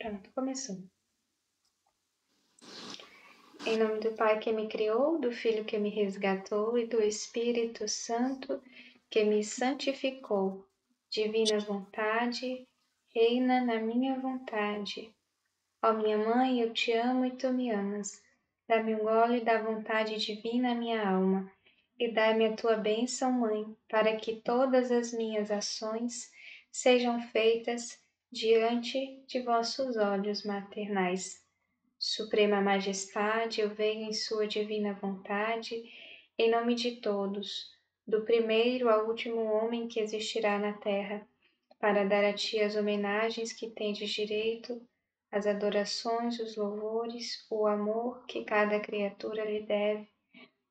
Pronto, começou. Em nome do Pai que me criou, do Filho que me resgatou e do Espírito Santo que me santificou. Divina vontade, reina na minha vontade. Ó minha mãe, eu te amo e tu me amas. Dá-me um gole da vontade divina à minha alma e dai-me a tua bênção, mãe, para que todas as minhas ações sejam feitas diante de vossos olhos maternais. Suprema Majestade, eu venho em sua divina vontade, em nome de todos, do primeiro ao último homem que existirá na terra, para dar a ti as homenagens que tendes direito, as adorações, os louvores, o amor que cada criatura lhe deve,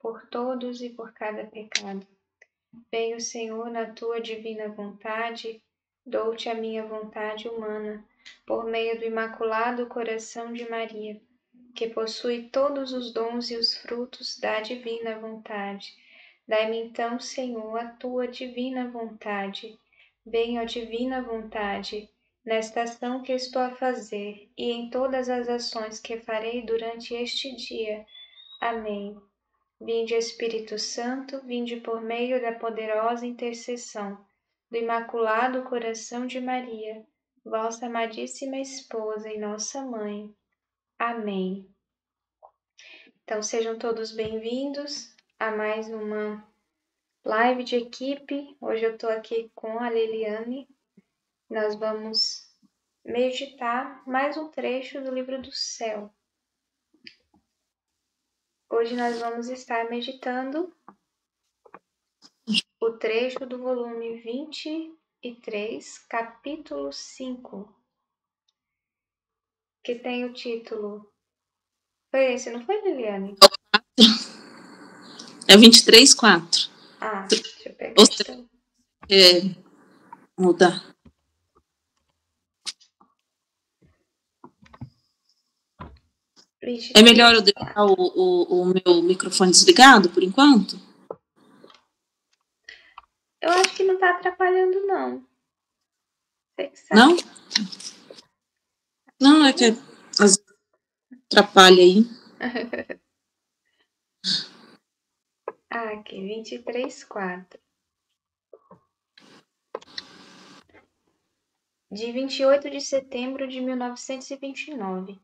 por todos e por cada pecado. Venho, Senhor, na tua divina vontade, dou-te a minha vontade humana, por meio do Imaculado Coração de Maria, que possui todos os dons e os frutos da divina vontade. Dai-me então, Senhor, a tua divina vontade. Venha, ó divina vontade, nesta ação que estou a fazer e em todas as ações que farei durante este dia. Amém. Vinde, Espírito Santo, vinde por meio da poderosa intercessão do Imaculado Coração de Maria, vossa amadíssima esposa e nossa mãe. Amém. Então, sejam todos bem-vindos a mais uma live de equipe. Hoje eu estou aqui com a Liliane. Nós vamos meditar mais um trecho do livro do céu. Hoje nós vamos estar meditando o trecho do volume 23, capítulo 5, que tem o título... Foi esse, não foi, Liliane? É 23:4. Ah, deixa eu pegar então. Mudar. É melhor eu deixar o meu microfone desligado por enquanto? Eu acho que não tá atrapalhando, não. Você que sabe. Não? Não, é que atrapalha aí. Aqui, 23:4. De 28 de setembro de 1929.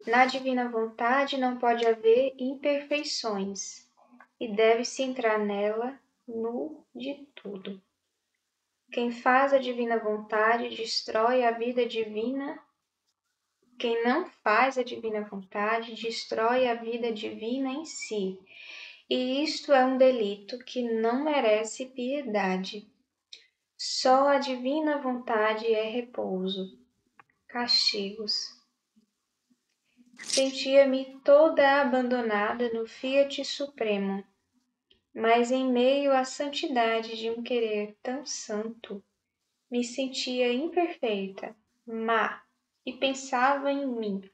Na divina vontade não pode haver imperfeições, e deve-se entrar nela nu de tudo. Quem faz a divina vontade destrói a vida divina. Quem não faz a divina vontade destrói a vida divina em si. E isto é um delito que não merece piedade. Só a divina vontade é repouso. Castigos. Sentia-me toda abandonada no Fiat Supremo, mas em meio à santidade de um querer tão santo, me sentia imperfeita, má, e pensava em mim.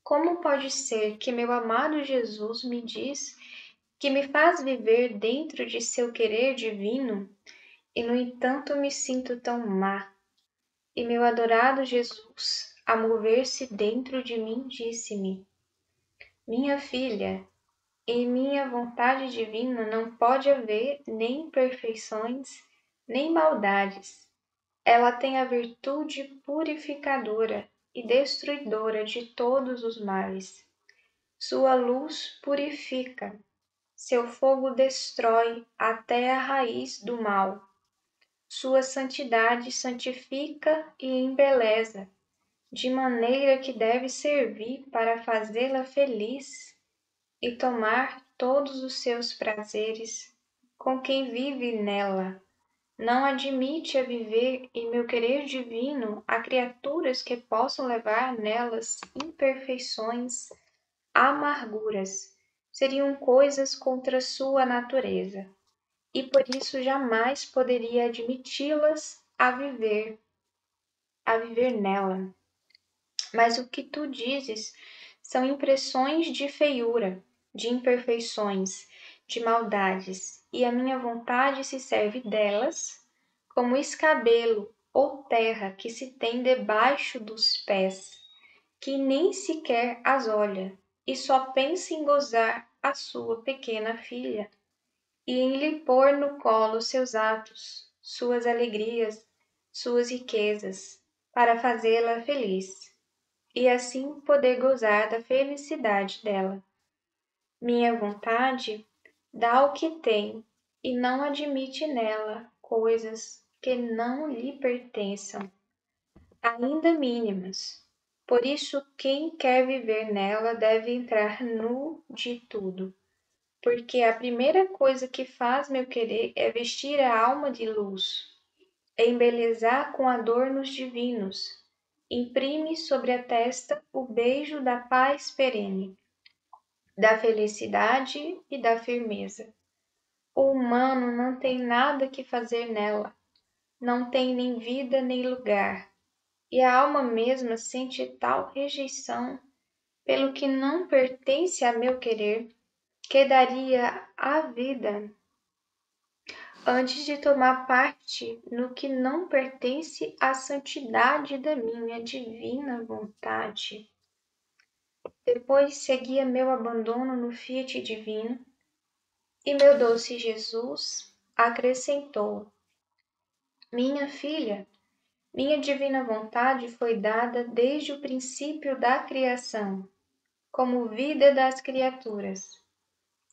Como pode ser que meu amado Jesus me diz que me faz viver dentro de seu querer divino, e no entanto me sinto tão má? E meu adorado Jesus, a mover-se dentro de mim, disse-me: minha filha, em minha vontade divina não pode haver nem imperfeições, nem maldades. Ela tem a virtude purificadora e destruidora de todos os males. Sua luz purifica, seu fogo destrói até a raiz do mal. Sua santidade santifica e embeleza, de maneira que deve servir para fazê-la feliz e tomar todos os seus prazeres com quem vive nela. Não admite a viver em meu querer divino a criaturas que possam levar nelas imperfeições, amarguras. Seriam coisas contra sua natureza, e por isso jamais poderia admiti-las a viver nela. Mas o que tu dizes são impressões de feiura, de imperfeições, de maldades, e a minha vontade se serve delas como escabelo ou terra que se tem debaixo dos pés, que nem sequer as olha, e só pensa em gozar a sua pequena filha, e em lhe pôr no colo seus atos, suas alegrias, suas riquezas, para fazê-la feliz, e assim poder gozar da felicidade dela. Minha vontade dá o que tem e não admite nela coisas que não lhe pertençam, ainda mínimas. Por isso, quem quer viver nela deve entrar nu de tudo, porque a primeira coisa que faz meu querer é vestir a alma de luz, embelezar com adornos divinos, imprime sobre a testa o beijo da paz perene, da felicidade e da firmeza. O humano não tem nada que fazer nela, não tem nem vida nem lugar, e a alma mesma sente tal rejeição pelo que não pertence a meu querer, que daria a vida antes de tomar parte no que não pertence à santidade da minha divina vontade. Depois seguia meu abandono no fiat divino, e meu doce Jesus acrescentou: Minha filha, minha divina vontade foi dada desde o princípio da criação, como vida das criaturas,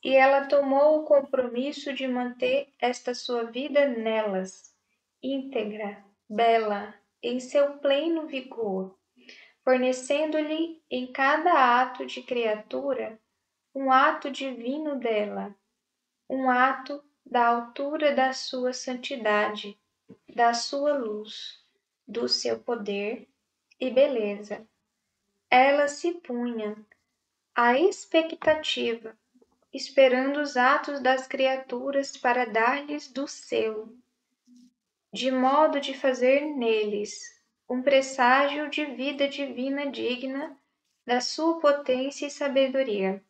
e ela tomou o compromisso de manter esta sua vida nelas, íntegra, bela, em seu pleno vigor, fornecendo-lhe em cada ato de criatura um ato divino dela, um ato da altura da sua santidade, da sua luz, do seu poder e beleza. Ela se punha à expectativa, esperando os atos das criaturas para dar-lhes do seu, de modo de fazer neles um presságio de vida divina digna da sua potência e sabedoria.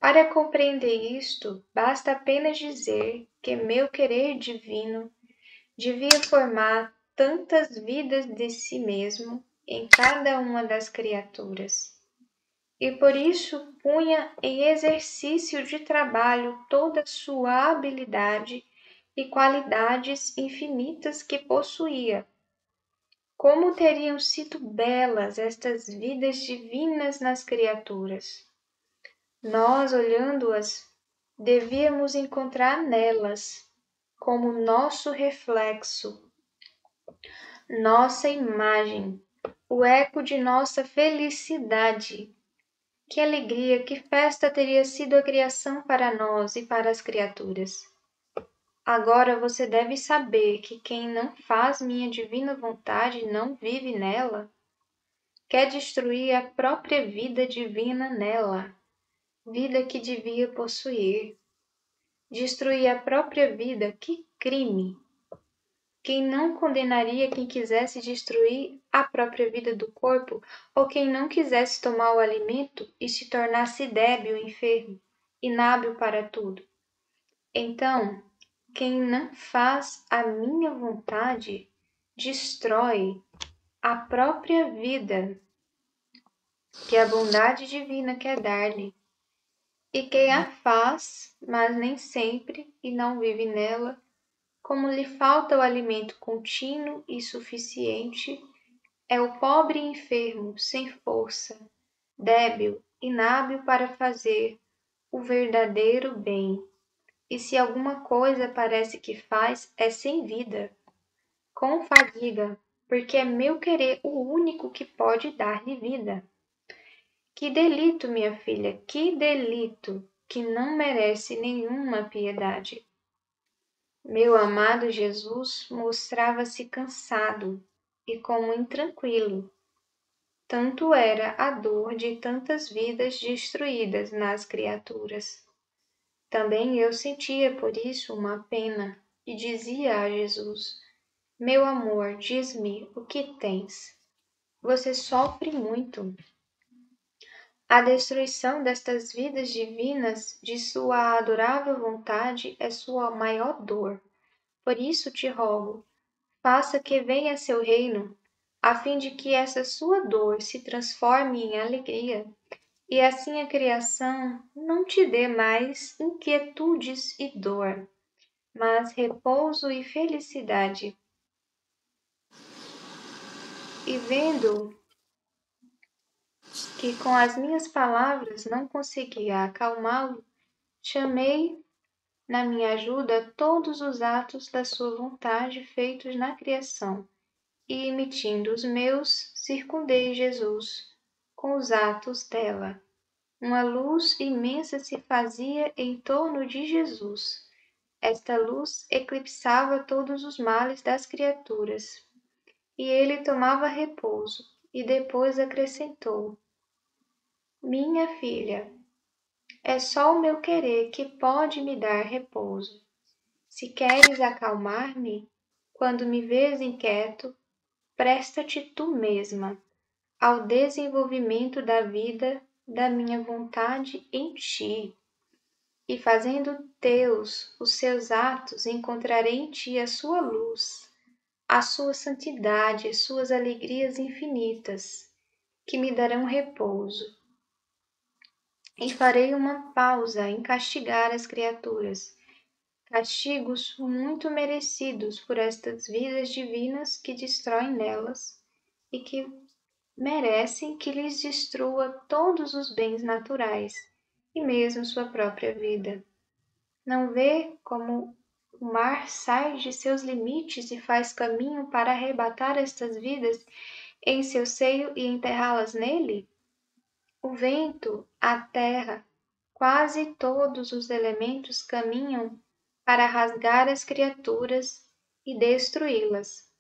Para compreender isto, basta apenas dizer que meu querer divino devia formar tantas vidas de si mesmo em cada uma das criaturas, e por isso punha em exercício de trabalho toda a sua habilidade e qualidades infinitas que possuía. Como teriam sido belas estas vidas divinas nas criaturas! Nós, olhando-as, devíamos encontrar nelas, como nosso reflexo, nossa imagem, o eco de nossa felicidade. Que alegria, que festa teria sido a criação para nós e para as criaturas! Agora você deve saber que quem não faz minha divina vontade não vive nela, quer destruir a própria vida divina nela, vida que devia possuir. Destruir a própria vida, que crime! Quem não condenaria quem quisesse destruir a própria vida do corpo, ou quem não quisesse tomar o alimento e se tornasse débil, enfermo, inábil para tudo? Então, quem não faz a minha vontade, destrói a própria vida que a bondade divina quer dar-lhe. E quem a faz, mas nem sempre, e não vive nela, como lhe falta o alimento contínuo e suficiente, é o pobre enfermo, sem força, débil, inábil para fazer o verdadeiro bem. E se alguma coisa parece que faz, é sem vida, com fadiga, porque é meu querer o único que pode dar-lhe vida. Que delito, minha filha, que delito, que não merece nenhuma piedade. Meu amado Jesus mostrava-se cansado e como intranquilo. Tanto era a dor de tantas vidas destruídas nas criaturas. Também eu sentia por isso uma pena e dizia a Jesus: Meu amor, diz-me o que tens. Você sofre muito. A destruição destas vidas divinas de sua adorável vontade é sua maior dor. Por isso te rogo, faça que venha seu reino, a fim de que essa sua dor se transforme em alegria, e assim a criação não te dê mais inquietudes e dor, mas repouso e felicidade. E vendo que com as minhas palavras não conseguia acalmá-lo, chamei na minha ajuda todos os atos da sua vontade feitos na criação, e imitindo os meus, circundei Jesus com os atos dela. Uma luz imensa se fazia em torno de Jesus. Esta luz eclipsava todos os males das criaturas. E ele tomava repouso, e depois acrescentou: Minha filha, é só o meu querer que pode me dar repouso. Se queres acalmar-me, quando me vês inquieto, presta-te tu mesma ao desenvolvimento da vida da minha vontade em ti, e fazendo teus os seus atos, encontrarei em ti a sua luz, a sua santidade, as suas alegrias infinitas, que me darão repouso. E farei uma pausa em castigar as criaturas, castigos muito merecidos por estas vidas divinas que destroem nelas e que merecem que lhes destrua todos os bens naturais e mesmo sua própria vida. Não vê como o mar sai de seus limites e faz caminho para arrebatar estas vidas em seu seio e enterrá-las nele? O vento, a terra, quase todos os elementos caminham para rasgar as criaturas e destruí-las.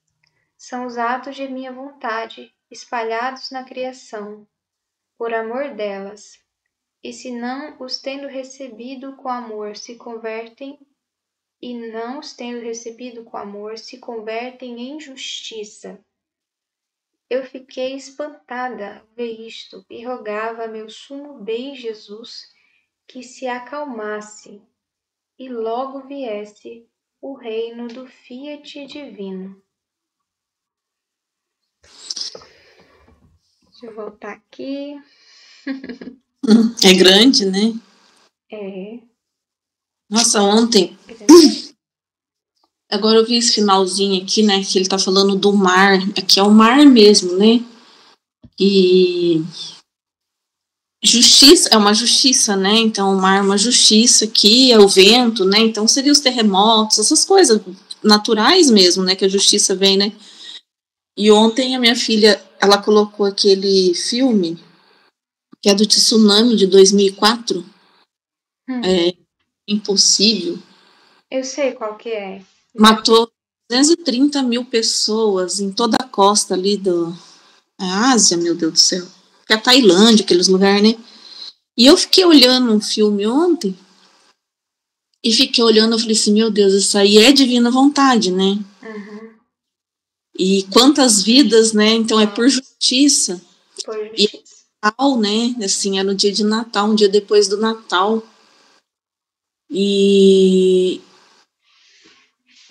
São os atos de minha vontade, espalhados na criação, por amor delas, e se não os tendo recebido com amor se convertem, e não os tendo recebido com amor se convertem em justiça. Eu fiquei espantada ao ver isto e rogava a meu sumo bem Jesus que se acalmasse e logo viesse o reino do Fiat divino. Deixa eu voltar aqui. É grande, né? É. Nossa, ontem. Grande. Agora eu vi esse finalzinho aqui, né? Que ele tá falando do mar. Aqui é o mar mesmo, né? E justiça é uma justiça, né? Então o mar é uma justiça aqui, é o vento, né? Então seria os terremotos, essas coisas naturais mesmo, né? Que a justiça vem, né? E ontem a minha filha, ela colocou aquele filme que é do tsunami de 2004, é Impossível. Eu sei qual que é. Matou 230 mil pessoas em toda a costa ali da Ásia, meu Deus do céu. Que é a Tailândia, aqueles lugares, né? E eu fiquei olhando um filme ontem e fiquei olhando, eu falei assim, meu Deus, isso aí é divina vontade, né? Uhum. E quantas vidas, né? Então é por justiça. Por E justiça. Natal, né? Assim, é no dia de Natal, um dia depois do Natal. E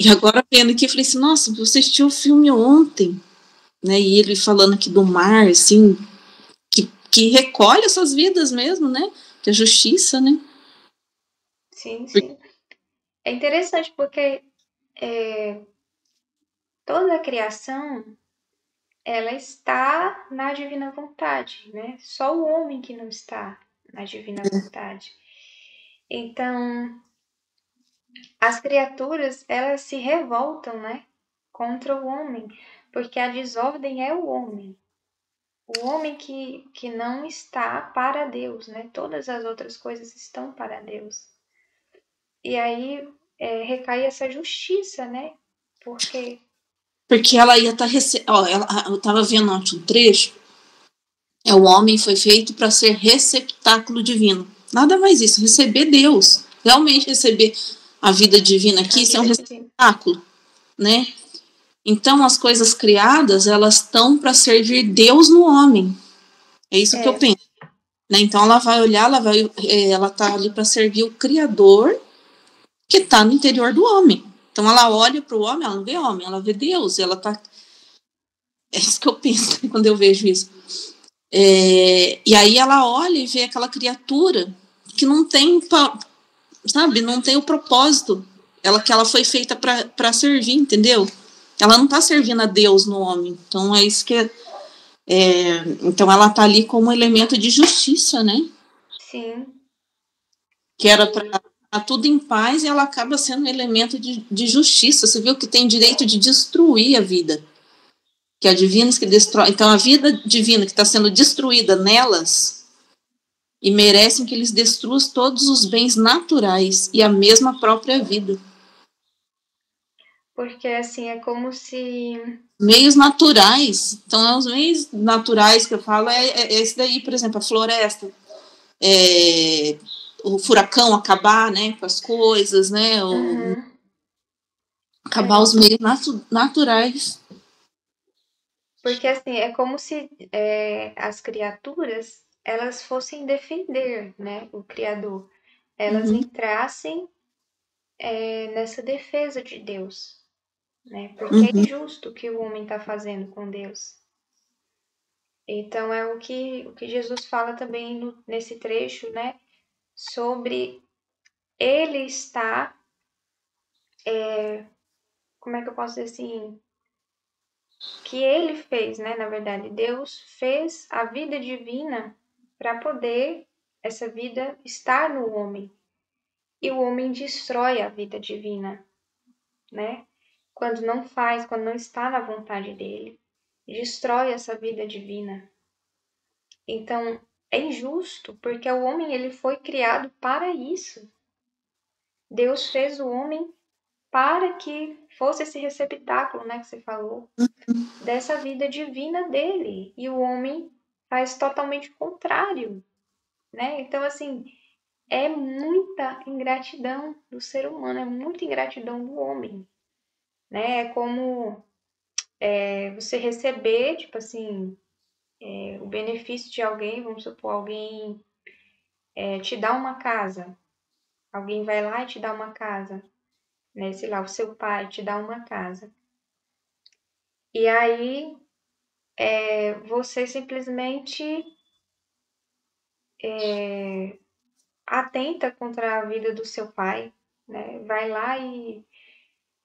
agora vendo aqui, eu falei assim, nossa, você assistiu o filme ontem, né? E ele falando aqui do mar, assim, que recolhe essas vidas mesmo, né? Que é justiça, né? Sim, sim. É interessante porque toda a criação, ela está na divina vontade, né? Só o homem que não está na divina vontade. Então, as criaturas, elas se revoltam, né? Contra o homem, porque a desordem é o homem. O homem que não está para Deus, né? Todas as outras coisas estão para Deus. E aí recai essa justiça, né? Porque ela ia estar eu estava vendo ontem um trecho, o homem foi feito para ser receptáculo divino. Nada mais isso, receber Deus, realmente receber a vida divina aqui, isso é um receptáculo, né? Então as coisas criadas, elas estão para servir Deus no homem. É isso que eu penso. Né? Então ela vai olhar, ela tá ali para servir o Criador que está no interior do homem. Então ela olha para o homem, ela não vê homem, ela vê Deus. Ela tá... É isso que eu penso quando eu vejo isso. E aí ela olha e vê aquela criatura que não tem, sabe, não tem o propósito que ela foi feita para servir, entendeu? Ela não está servindo a Deus no homem. Então é isso que então ela está ali como elemento de justiça, né? Sim. Que era para tudo em paz, e ela acaba sendo um elemento de justiça. Você viu que tem direito de destruir a vida, que há divinos que destrói. Então a vida divina que está sendo destruída nelas, e merecem que eles destruam todos os bens naturais e a mesma própria vida. Porque assim, é como se... Meios naturais. Então, os meios naturais que eu falo é esse daí, por exemplo, a floresta, o furacão acabar, né, com as coisas, né, acabar os meios naturais. Porque assim, é como se as criaturas, elas fossem defender, né, o Criador. Elas entrassem nessa defesa de Deus, né? Porque é injusto o que o homem está fazendo com Deus. Então é o que Jesus fala também nesse trecho, né? Sobre ele estar, como é que eu posso dizer assim? Que ele fez, né? Na verdade, Deus fez a vida divina para poder essa vida estar no homem. E o homem destrói a vida divina, né? Quando não está na vontade dele, destrói essa vida divina. Então, é injusto, porque o homem ele foi criado para isso. Deus fez o homem para que fosse esse receptáculo, né, que você falou, dessa vida divina dele. E o homem faz totalmente o contrário, né? Então, assim, é muita ingratidão do ser humano, é muita ingratidão do homem, né? É como você receber, tipo assim, o benefício de alguém, vamos supor, alguém te dá uma casa, alguém vai lá e te dá uma casa, né? Sei lá, o seu pai te dá uma casa. E aí você simplesmente atenta contra a vida do seu pai, né? Vai lá e,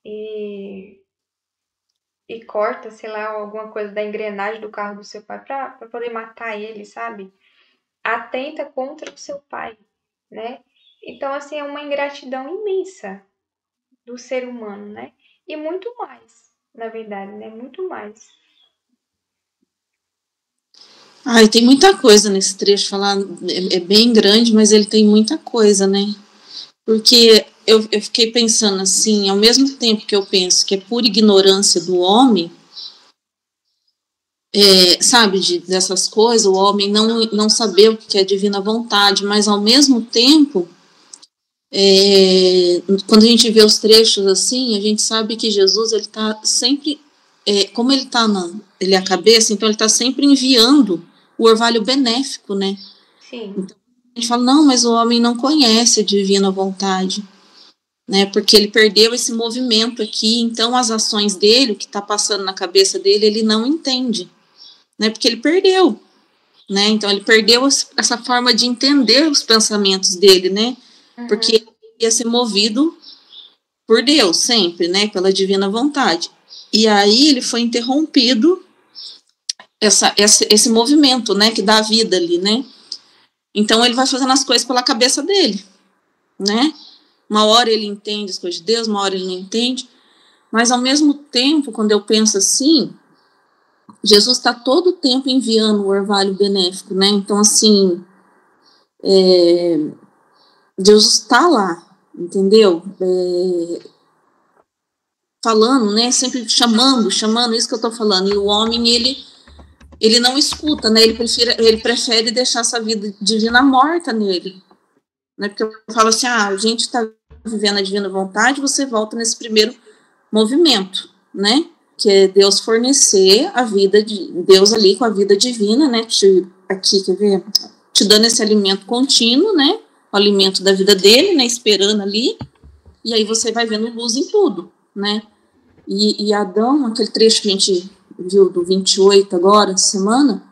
e corta, sei lá, alguma coisa da engrenagem do carro do seu pai para poder matar ele, sabe? Atenta contra o seu pai, né? Então, assim, é uma ingratidão imensa do ser humano, né? E muito mais, na verdade, né? Muito mais. Ai, tem muita coisa nesse trecho, falar é bem grande, mas ele tem muita coisa, né? Porque eu fiquei pensando assim, ao mesmo tempo que eu penso que é pura ignorância do homem, sabe, dessas coisas, o homem não saber o que é divina vontade, mas ao mesmo tempo, quando a gente vê os trechos assim, a gente sabe que Jesus, ele está sempre, como ele é a cabeça, então ele está sempre enviando o orvalho benéfico, né? Sim. Então, a gente fala, não, mas o homem não conhece a divina vontade, né? Porque ele perdeu esse movimento aqui, então as ações dele, o que está passando na cabeça dele, ele não entende, né? Porque ele perdeu, né? Então ele perdeu essa forma de entender os pensamentos dele, né? Porque ele ia ser movido por Deus sempre, né? Pela divina vontade. E aí ele foi interrompido esse movimento, né? Que dá vida ali, né? Então ele vai fazendo as coisas pela cabeça dele, né? Uma hora ele entende as coisas de Deus, uma hora ele não entende. Mas ao mesmo tempo, quando eu penso assim, Jesus está todo o tempo enviando o orvalho benéfico, né? Então, assim, Deus está lá, entendeu? Falando, né? Sempre chamando, isso que eu estou falando. E o homem, ele não escuta, né? Ele prefere deixar essa vida divina morta nele, né? Porque eu falo assim, a gente está vivendo a divina vontade, você volta nesse primeiro movimento, né? Que é Deus fornecer a vida de Deus ali com a vida divina, né? Aqui, quer ver? Te dando esse alimento contínuo, né? O alimento da vida dele, né? Esperando ali. E aí você vai vendo luz em tudo, né? E Adão, aquele trecho que a gente viu do 28 agora, semana,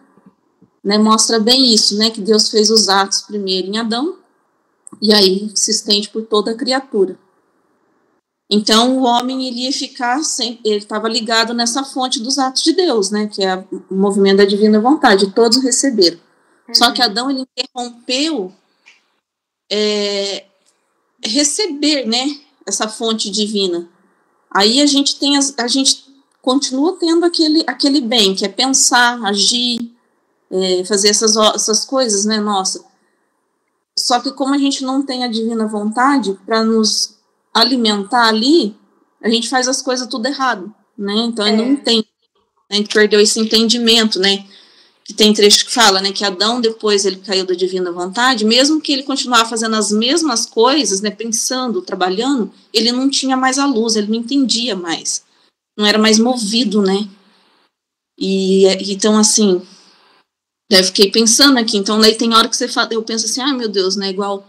né, mostra bem isso, né? Que Deus fez os atos primeiro em Adão, e aí se estende por toda a criatura. Então, o homem ele ia ficar sempre, ele estava ligado nessa fonte dos atos de Deus, né? Que é o movimento da divina vontade, todos receberam. Só que Adão ele interrompeu receber, né? Essa fonte divina. Aí a gente continua tendo aquele bem, que é pensar, agir, fazer essas coisas, né? Nossa. Só que como a gente não tem a divina vontade para nos alimentar ali, a gente faz as coisas tudo errado, né? Então não entende. A gente perdeu esse entendimento, né? Que tem trecho que fala, né? Que Adão, depois ele caiu da divina vontade, mesmo que ele continuasse fazendo as mesmas coisas, né? Pensando, trabalhando, ele não tinha mais a luz, ele não entendia mais. Não era mais movido, né? E então, assim, eu fiquei pensando aqui. Então, daí tem hora que eu penso assim, meu Deus, né? Igual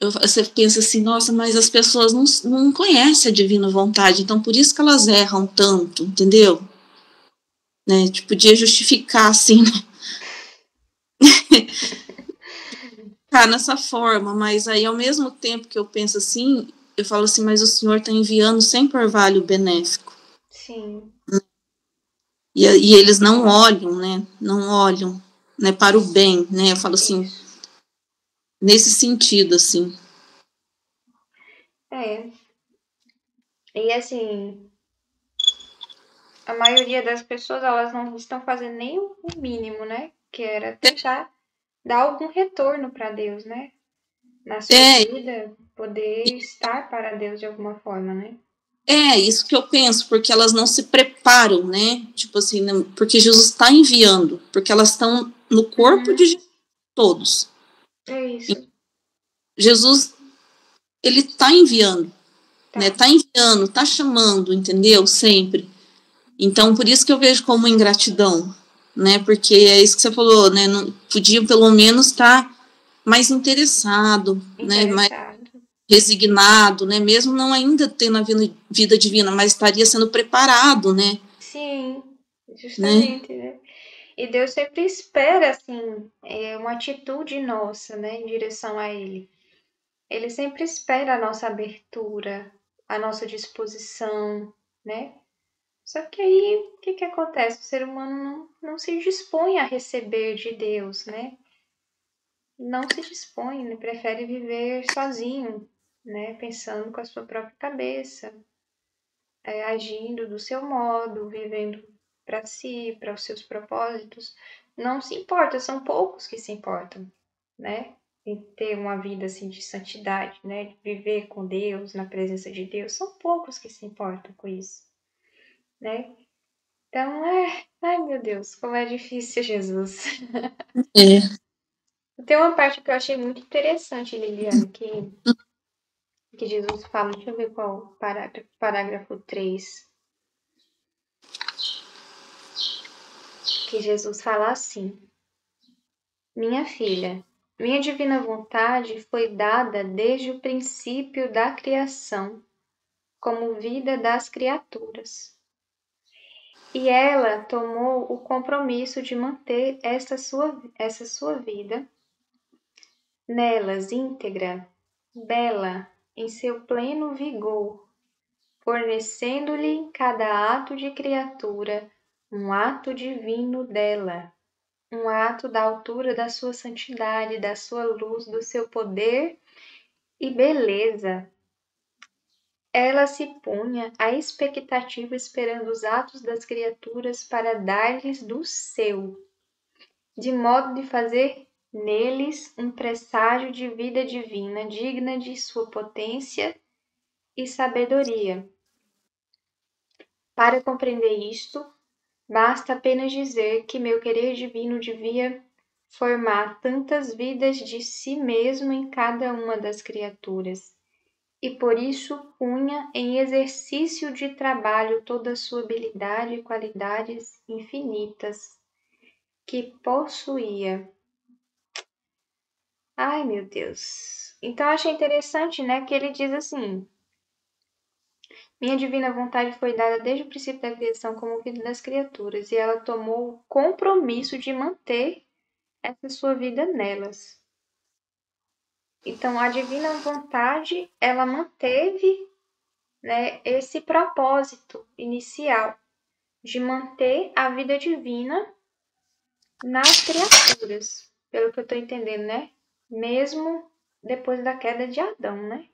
você pensa assim, nossa, mas as pessoas não conhecem a divina vontade, então por isso que elas erram tanto, entendeu? Né? Tipo, podia justificar assim, nessa forma, mas aí ao mesmo tempo que eu penso assim, eu falo assim, mas o Senhor está enviando sempre orvalho benéfico. Sim. E eles não olham, né? Não olham, né, para o bem, né? Eu falo assim, nesse sentido, assim. E assim, a maioria das pessoas, elas não estão fazendo nem o mínimo, né? Que era tentar dar algum retorno para Deus, né? Na sua vida, poder estar para Deus de alguma forma, né? É isso que eu penso, porque elas não se preparam, né? Tipo assim, porque Jesus está enviando, porque elas estão no corpo de Jesus, todos. É isso. Jesus, ele está enviando, né? Está enviando, está chamando, entendeu? Sempre. Então, por isso que eu vejo como ingratidão, né? Porque é isso que você falou, né? Não, podia pelo menos estar mais interessado, né? Mais resignado, né? Mesmo não ainda tendo a vida divina, mas estaria sendo preparado, né? Sim, justamente, né? E Deus sempre espera, assim, uma atitude nossa, né, em direção a Ele. Ele sempre espera a nossa abertura, a nossa disposição, né? Só que aí, o que acontece? O ser humano não se dispõe a receber de Deus, né? Não se dispõe, ele prefere viver sozinho, né? Pensando com a sua própria cabeça, agindo do seu modo, vivendo para si, para os seus propósitos. Não se importa, são poucos que se importam, né? Em ter uma vida assim de santidade, né? De viver com Deus, na presença de Deus, são poucos que se importam com isso, né? Então, ai meu Deus, como é difícil, Jesus. Tem uma parte que eu achei muito interessante, Liliane, que Jesus fala, deixa eu ver qual parágrafo 3, que Jesus fala assim: Minha filha, minha divina vontade foi dada desde o princípio da criação, como vida das criaturas. E ela tomou o compromisso de manter essa sua vida nelas íntegra, bela, em seu pleno vigor, fornecendo-lhe em cada ato de criatura um ato divino dela, um ato da altura da sua santidade, da sua luz, do seu poder e beleza. Ela se punha à expectativa, esperando os atos das criaturas para dar-lhes do seu, de modo de fazer neles um presságio de vida divina, digna de sua potência e sabedoria. Para compreender isto, basta apenas dizer que meu querer divino devia formar tantas vidas de si mesmo em cada uma das criaturas, e por isso punha em exercício de trabalho toda a sua habilidade e qualidades infinitas que possuía. Ai, meu Deus. Então, achei interessante, né, que ele diz assim: Minha divina vontade foi dada desde o princípio da criação como vida das criaturas, e ela tomou o compromisso de manter essa sua vida nelas. Então, a divina vontade, ela manteve, né, esse propósito inicial de manter a vida divina nas criaturas, pelo que eu estou entendendo, né? Mesmo depois da queda de Adão, né?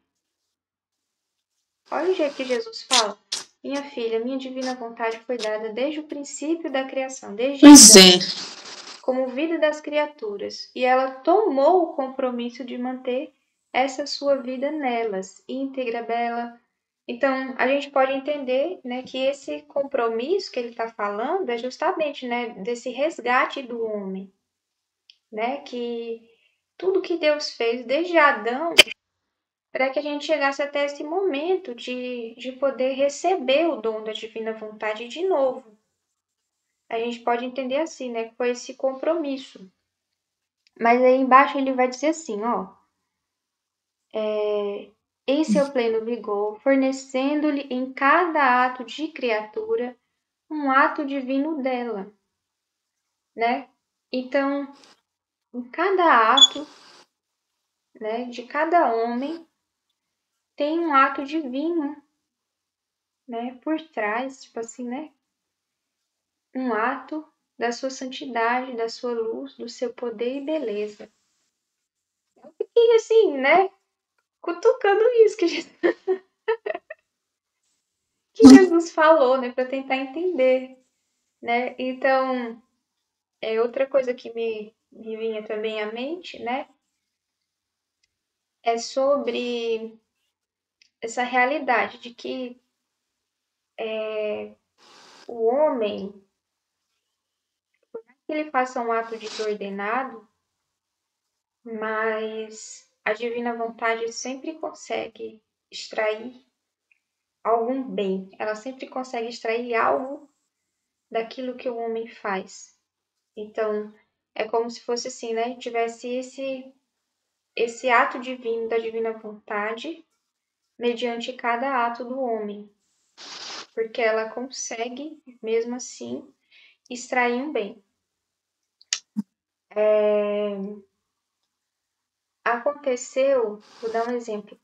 Olha o jeito que Jesus fala. Minha filha, minha divina vontade foi dada desde o princípio da criação, desde Pois Adão, é. como vida das criaturas, e ela tomou o compromisso de manter essa sua vida nelas, íntegra, bela. Então, a gente pode entender, né, que esse compromisso que ele está falando é justamente, né, desse resgate do homem, né, que tudo que Deus fez desde Adão para que a gente chegasse até esse momento de poder receber o dom da divina vontade de novo. A gente pode entender assim, né, que foi esse compromisso. Mas aí embaixo ele vai dizer assim, ó, em seu pleno vigor, fornecendo-lhe em cada ato de criatura um ato divino dela, né? Então, em cada ato, né, de cada homem tem um ato divino, né, por trás, tipo assim, né? Um ato da sua santidade, da sua luz, do seu poder e beleza. Eu fiquei assim, né, cutucando isso que Jesus falou, né, para tentar entender, né? Então, é outra coisa que me vinha também à mente, né, é sobre essa realidade de que o homem, que ele faça um ato desordenado, mas a divina vontade sempre consegue extrair algum bem, ela sempre consegue extrair algo daquilo que o homem faz. Então, é como se fosse assim, né? Tivesse esse ato divino da divina vontade mediante cada ato do homem, porque ela consegue, mesmo assim, extrair um bem. Aconteceu, vou dar um exemplo.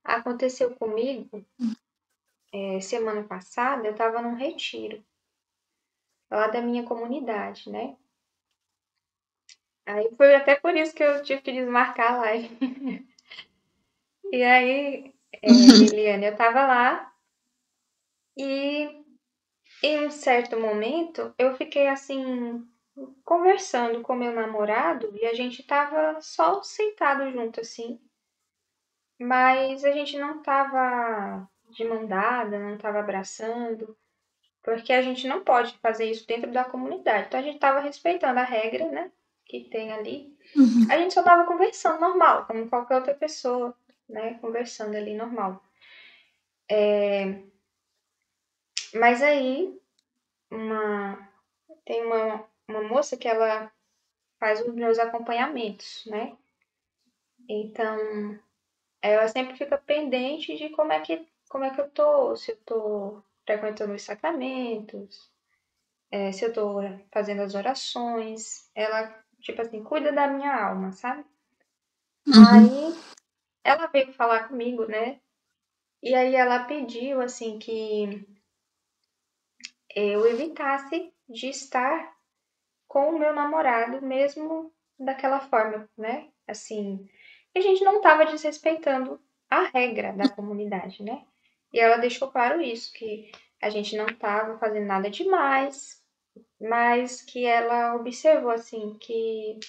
Aconteceu comigo, semana passada, eu estava num retiro, lá da minha comunidade, né? Aí foi até por isso que eu tive que desmarcar a live. E aí, Liliane, eu tava lá e em um certo momento eu fiquei assim, conversando com meu namorado e a gente tava só sentado junto assim, mas a gente não tava de mão dada, não tava abraçando, porque a gente não pode fazer isso dentro da comunidade. Então a gente tava respeitando a regra, né, que tem ali. Uhum. A gente só tava conversando normal, como qualquer outra pessoa, né, conversando ali normal. Mas aí, tem uma moça que ela faz os meus acompanhamentos, né? Então, ela sempre fica pendente de como é que eu tô, se eu tô frequentando os sacramentos, se eu tô fazendo as orações. Ela, tipo assim, cuida da minha alma, sabe? Uhum. Aí, ela veio falar comigo, né? E aí ela pediu, assim, que eu evitasse de estar com o meu namorado, mesmo daquela forma, né? Assim, a gente não estava desrespeitando a regra da comunidade, né? E ela deixou claro isso, que a gente não estava fazendo nada demais, mas que ela observou, assim, que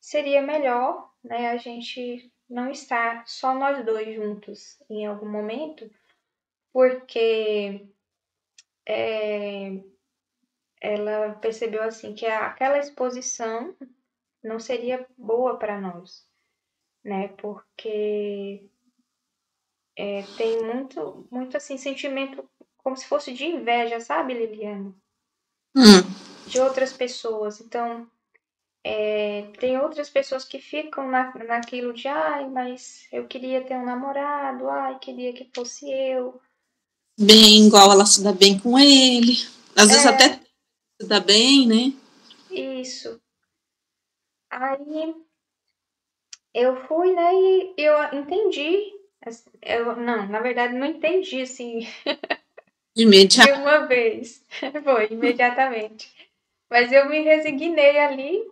seria melhor, né, a gente não estar só nós dois juntos em algum momento, porque ela percebeu, assim, que aquela exposição não seria boa para nós, né? Porque tem muito assim sentimento como se fosse de inveja, sabe, Liliane? Uhum. De outras pessoas. Então, tem outras pessoas que ficam naquilo de, ai, mas eu queria ter um namorado, ai, queria que fosse eu. bem, igual ela se dá bem com ele. Às vezes até É, se dá bem, né? isso. Aí eu fui, né, e eu entendi. Eu, não, na verdade, não entendi, assim, De de imediato. uma vez. Foi, imediatamente. Mas eu me resignei ali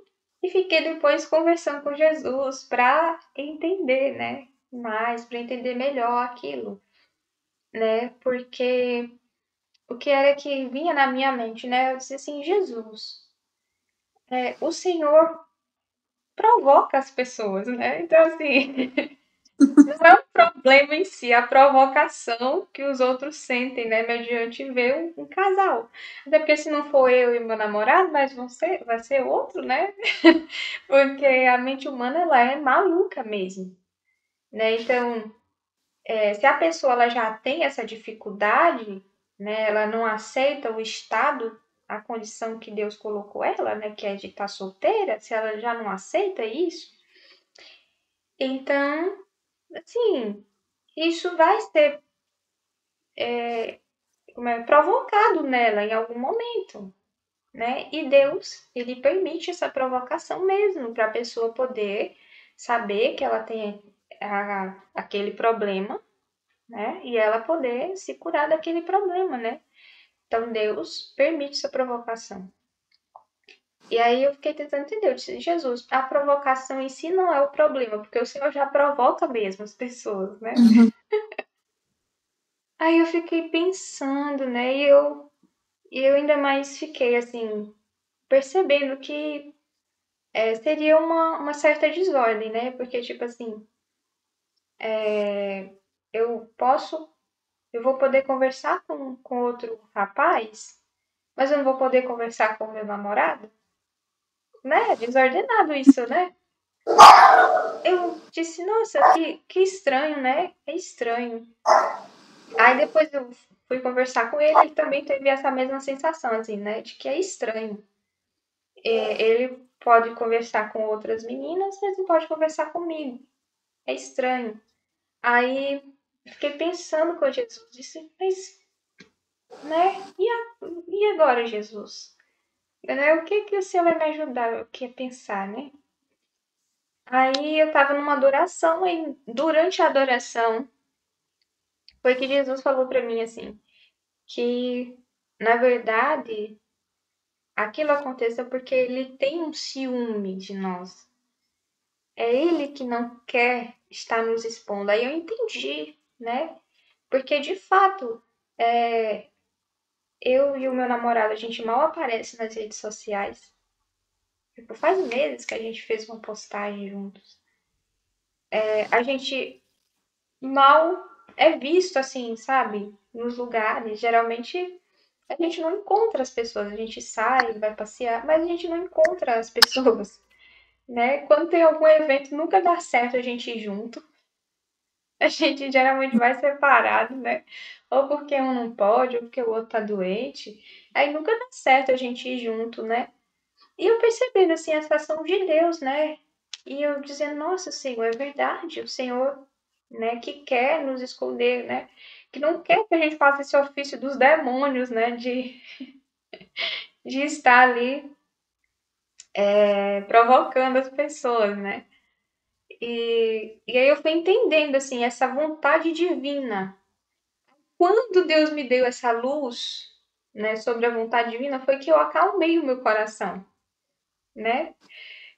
e fiquei depois conversando com Jesus para entender, né, mais, para entender melhor aquilo, né, porque o que era que vinha na minha mente, né, eu disse assim, Jesus, o Senhor provoca as pessoas, né, então assim, não é o problema em si, a provocação que os outros sentem, né, mediante ver um casal. Até porque se não for eu e meu namorado, mas vai ser outro, né? Porque a mente humana, ela é maluca mesmo, né? Então, se a pessoa ela já tem essa dificuldade, né, ela não aceita o estado, a condição que Deus colocou ela, né, que é de estar solteira, se ela já não aceita isso, então, assim, isso vai ser provocado nela em algum momento, né? E Deus, ele permite essa provocação mesmo para a pessoa poder saber que ela tem aquele problema, né? E ela poder se curar daquele problema, né? Então Deus permite essa provocação. E aí eu fiquei tentando entender, eu disse, Jesus, a provocação em si não é o problema, porque o Senhor já provoca mesmo as pessoas, né? Uhum. Aí eu fiquei pensando, né? E eu ainda mais fiquei assim, percebendo que seria uma certa desordem, né? Porque, tipo assim, eu posso, eu vou poder conversar com outro rapaz, mas eu não vou poder conversar com o meu namorado, né? Desordenado isso, né? Eu disse, nossa, que estranho, né? É estranho. Aí depois eu fui conversar com ele, ele também teve essa mesma sensação, assim, né? De que é estranho. Ele pode conversar com outras meninas, mas não pode conversar comigo. É estranho. Aí fiquei pensando com Jesus, disse, mas, né? E agora, Jesus? Né, o que que o Senhor vai me ajudar o que pensar, né? Aí eu tava numa adoração e durante a adoração foi que Jesus falou para mim assim, que na verdade aquilo aconteceu porque ele tem um ciúme de nós. É ele que não quer estar nos expondo. Aí eu entendi, né? Porque de fato, é, eu e o meu namorado, a gente mal aparece nas redes sociais. Tipo, faz meses que a gente fez uma postagem juntos. A gente mal é visto assim, sabe? Nos lugares. Geralmente a gente não encontra as pessoas. A gente sai, vai passear, mas a gente não encontra as pessoas, né? Quando tem algum evento, nunca dá certo a gente ir junto. A gente geralmente vai separado, né? Ou porque um não pode, ou porque o outro tá doente. Aí nunca dá certo a gente ir junto, né? E eu percebendo assim essa ação de Deus, né? E eu dizendo, nossa, Senhor, é verdade, o Senhor, né, que quer nos esconder, né? Que não quer que a gente faça esse ofício dos demônios, né? De estar ali provocando as pessoas, né? E aí eu fui entendendo assim essa vontade divina. Quando Deus me deu essa luz, né, sobre a vontade divina, foi que eu acalmei o meu coração, né?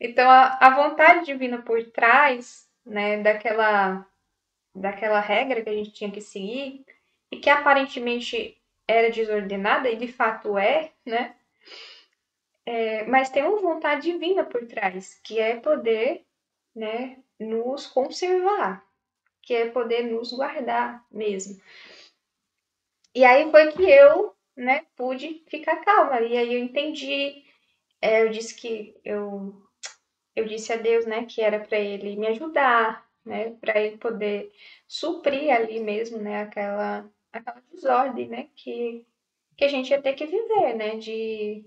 Então a vontade divina por trás, né, daquela regra que a gente tinha que seguir e que aparentemente era desordenada e de fato né? Mas tem uma vontade divina por trás, que é poder, né, nos conservar, que é poder nos guardar mesmo. E aí foi que eu, né, pude ficar calma. E aí eu entendi, eu disse que eu disse a Deus, né, que era para ele me ajudar, né, para ele poder suprir ali mesmo, né, aquela desordem, né, que a gente ia ter que viver, né, de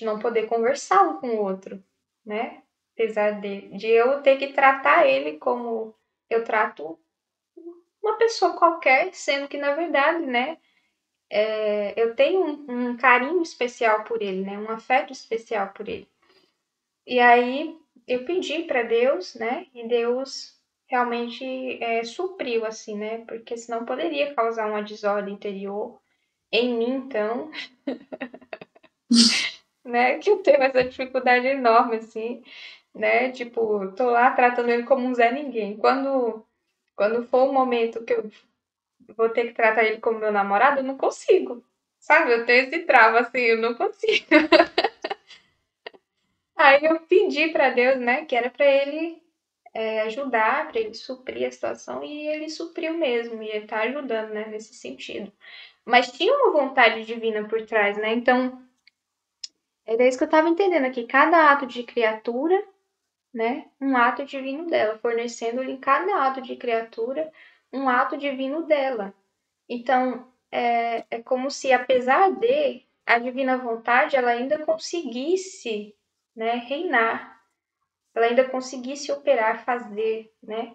não poder conversar um com o outro, né, apesar de eu ter que tratar ele como eu trato uma pessoa qualquer, sendo que na verdade, né, eu tenho um carinho especial por ele, né? Um afeto especial por ele. E aí eu pedi para Deus, né? E Deus realmente supriu, assim, né? Porque senão poderia causar uma desordem interior em mim, então, né? Que eu tenho essa dificuldade enorme, assim, né? Tipo, tô lá tratando ele como um Zé Ninguém. Quando for o momento que eu vou ter que tratar ele como meu namorado, eu não consigo. Sabe? Eu tenho esse trava, assim, eu não consigo. Aí eu pedi para Deus, né? Que era para ele ajudar, para ele suprir a situação, e ele supriu mesmo, e ele tá ajudando, né? Nesse sentido. Mas tinha uma vontade divina por trás, né? Então, era isso que eu estava entendendo aqui. Cada ato de criatura, né? Um ato divino dela, fornecendo-lhe em cada ato de criatura um ato divino dela. Então, é como se, apesar de a divina vontade, ela ainda conseguisse, né, reinar, ela ainda conseguisse operar, fazer, né?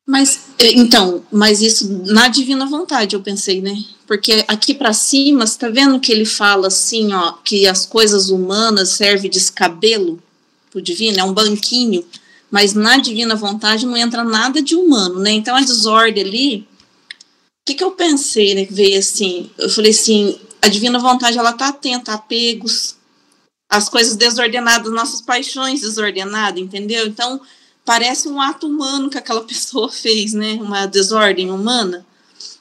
Mas, então, mas isso na divina vontade, eu pensei, né? Porque aqui para cima, você tá vendo que ele fala assim, ó, que as coisas humanas servem de escabelo pro divino, é um banquinho, mas na divina vontade não entra nada de humano, né? Então a desordem ali, o que eu pensei, né? Veio assim, eu falei assim, a divina vontade, ela tá atenta a apegos, as coisas desordenadas, nossas paixões desordenadas, entendeu? Então, parece um ato humano que aquela pessoa fez, né? Uma desordem humana,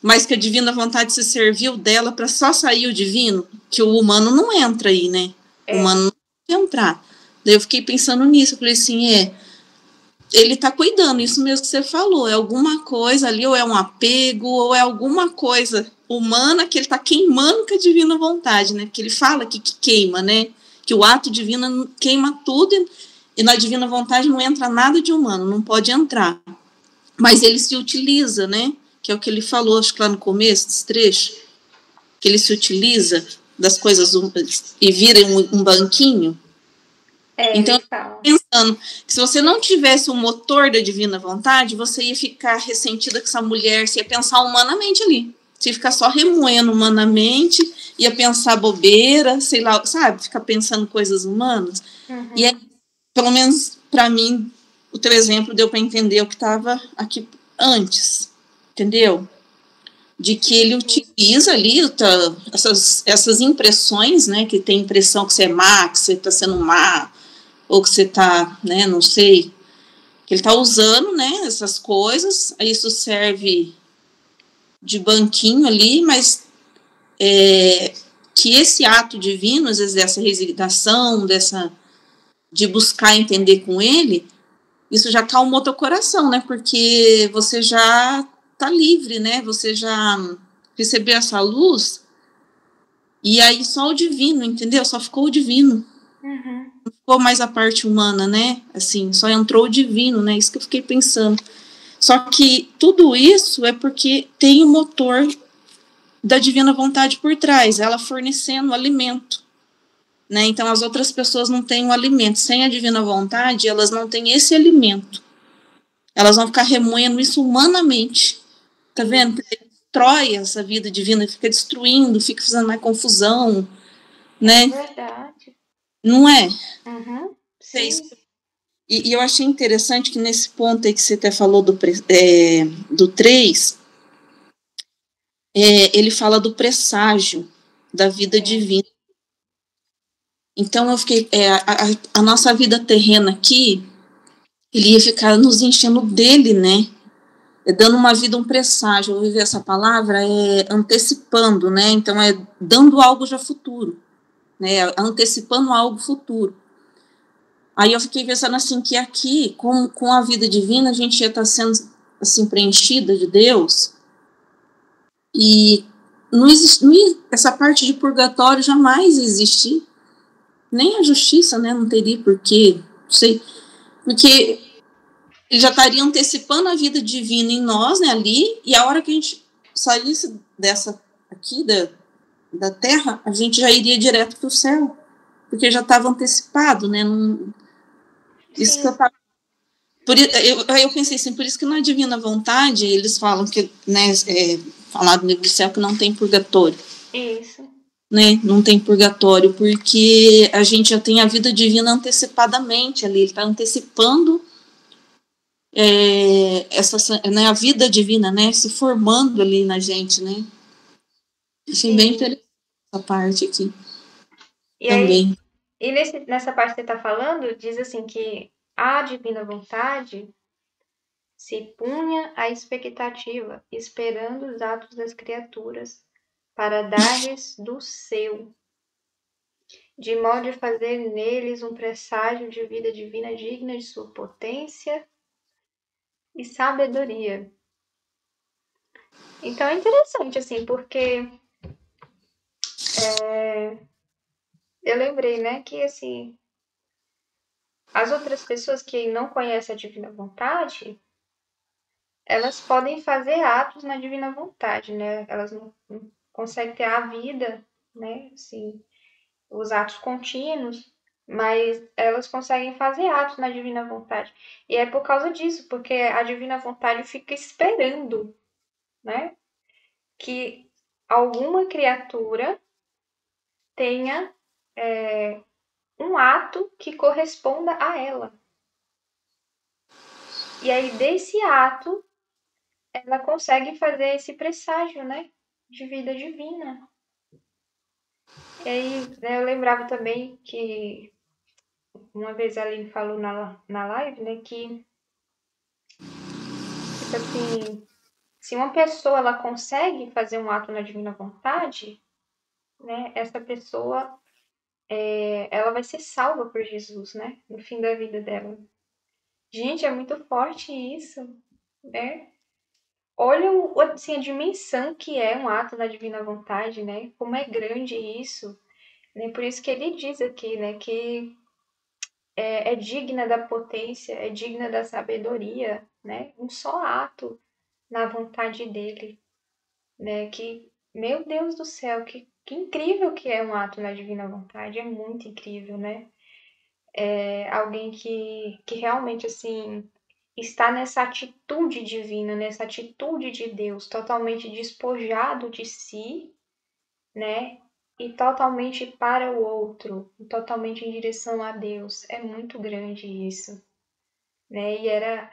mas que a divina vontade se serviu dela para só sair o divino, que o humano não entra aí, né? O humano não pode entrar. Daí eu fiquei pensando nisso, eu falei assim, ele tá cuidando, isso mesmo que você falou, é alguma coisa ali, ou é um apego, ou é alguma coisa humana que ele tá queimando com a divina vontade, né? Porque ele fala que queima, né? Que o ato divino queima tudo e na divina vontade não entra nada de humano, não pode entrar. Mas ele se utiliza, né? Que é o que ele falou, acho que lá no começo desse trecho, que ele se utiliza das coisas e vira um banquinho. Então, Ele eu fala. fico pensando que se você não tivesse o motor da divina vontade, você ia ficar ressentida com essa mulher, você ia pensar humanamente ali. Você ia ficar só remoendo humanamente, ia pensar bobeira, sei lá, sabe? Ficar pensando coisas humanas. Uhum. E é, pelo menos para mim, o teu exemplo deu para entender o que estava aqui antes, entendeu? De que ele utiliza ali essas impressões, né? Que tem impressão que você é má, que você está sendo má, ou que você está, né, não sei, que ele está usando, né, essas coisas, aí isso serve de banquinho ali, mas que esse ato divino, às vezes dessa resignação, de buscar entender com ele, isso já calmou teu coração, né, porque você já está livre, né, você já recebeu essa luz, e aí só o divino, entendeu? Só ficou o divino. Uhum. Não ficou mais a parte humana, né? Assim, só entrou o divino, né? Isso que eu fiquei pensando. Só que tudo isso é porque tem o motor da divina vontade por trás, ela fornecendo alimento, né? Então as outras pessoas não têm o alimento. Sem a divina vontade, elas não têm esse alimento. Elas vão ficar remoendo isso humanamente. Tá vendo? Porque destrói essa vida divina, fica destruindo, fica fazendo mais confusão, né? É verdade. Não é? Uhum. É isso. Sim. E eu achei interessante que nesse ponto aí que você até falou do 3, ele fala do presságio da vida divina. Então eu fiquei, a nossa vida terrena aqui, ele ia ficar nos enchendo dele, né? Dando uma vida, um presságio, eu ouvi ver essa palavra, antecipando, né? Então dando algo já futuro, né? Antecipando algo futuro. Aí eu fiquei pensando assim, que aqui, com a vida divina, a gente ia estar sendo assim, preenchida de Deus, e não existe, essa parte de purgatório jamais existir, nem a justiça, né, não teria porquê, não sei, porque ele já estaria antecipando a vida divina em nós, né, ali, e a hora que a gente saísse dessa aqui, da terra, a gente já iria direto para o céu, porque já estava antecipado, né, isso que eu estava. Eu pensei assim, por isso que na divina vontade eles falam que, né, falado no livro do céu que não tem purgatório. Isso. Né? Não tem purgatório, porque a gente já tem a vida divina antecipadamente ali, ele está antecipando né, a vida divina, né, se formando ali na gente, né? Achei bem interessante essa parte aqui. E também. Aí, nessa parte que você está falando, diz assim que a divina vontade se punha à expectativa, esperando os atos das criaturas, para dar-lhes do seu, de modo de fazer neles um presságio de vida divina digna de sua potência e sabedoria. Então é interessante, assim, porque eu lembrei, né, que, assim, as outras pessoas que não conhecem a divina vontade, elas podem fazer atos na divina vontade, né? Elas não conseguem ter a vida, né, assim, os atos contínuos, mas elas conseguem fazer atos na divina vontade. E é por causa disso, porque a divina vontade fica esperando, né, que alguma criatura tenha um ato que corresponda a ela. E aí, desse ato, ela consegue fazer esse presságio, né, de vida divina. E aí, né, eu lembrava também que uma vez a Aline falou na live, né, que, tipo assim, se uma pessoa ela consegue fazer um ato na divina vontade, né, essa pessoa ela vai ser salva por Jesus, né, no fim da vida dela. Gente, é muito forte isso, né? Olha assim, a dimensão que é um ato na divina vontade, né? Como é grande isso, né? Por isso que ele diz aqui, né, que é digna da potência, é digna da sabedoria, né? Um só ato na vontade dele, né? Que, meu Deus do céu, que incrível que é um ato na divina vontade, é muito incrível, né? É alguém que realmente, assim, está nessa atitude divina, nessa atitude de Deus, totalmente despojado de si, né? E totalmente para o outro, totalmente em direção a Deus. É muito grande isso, né? E era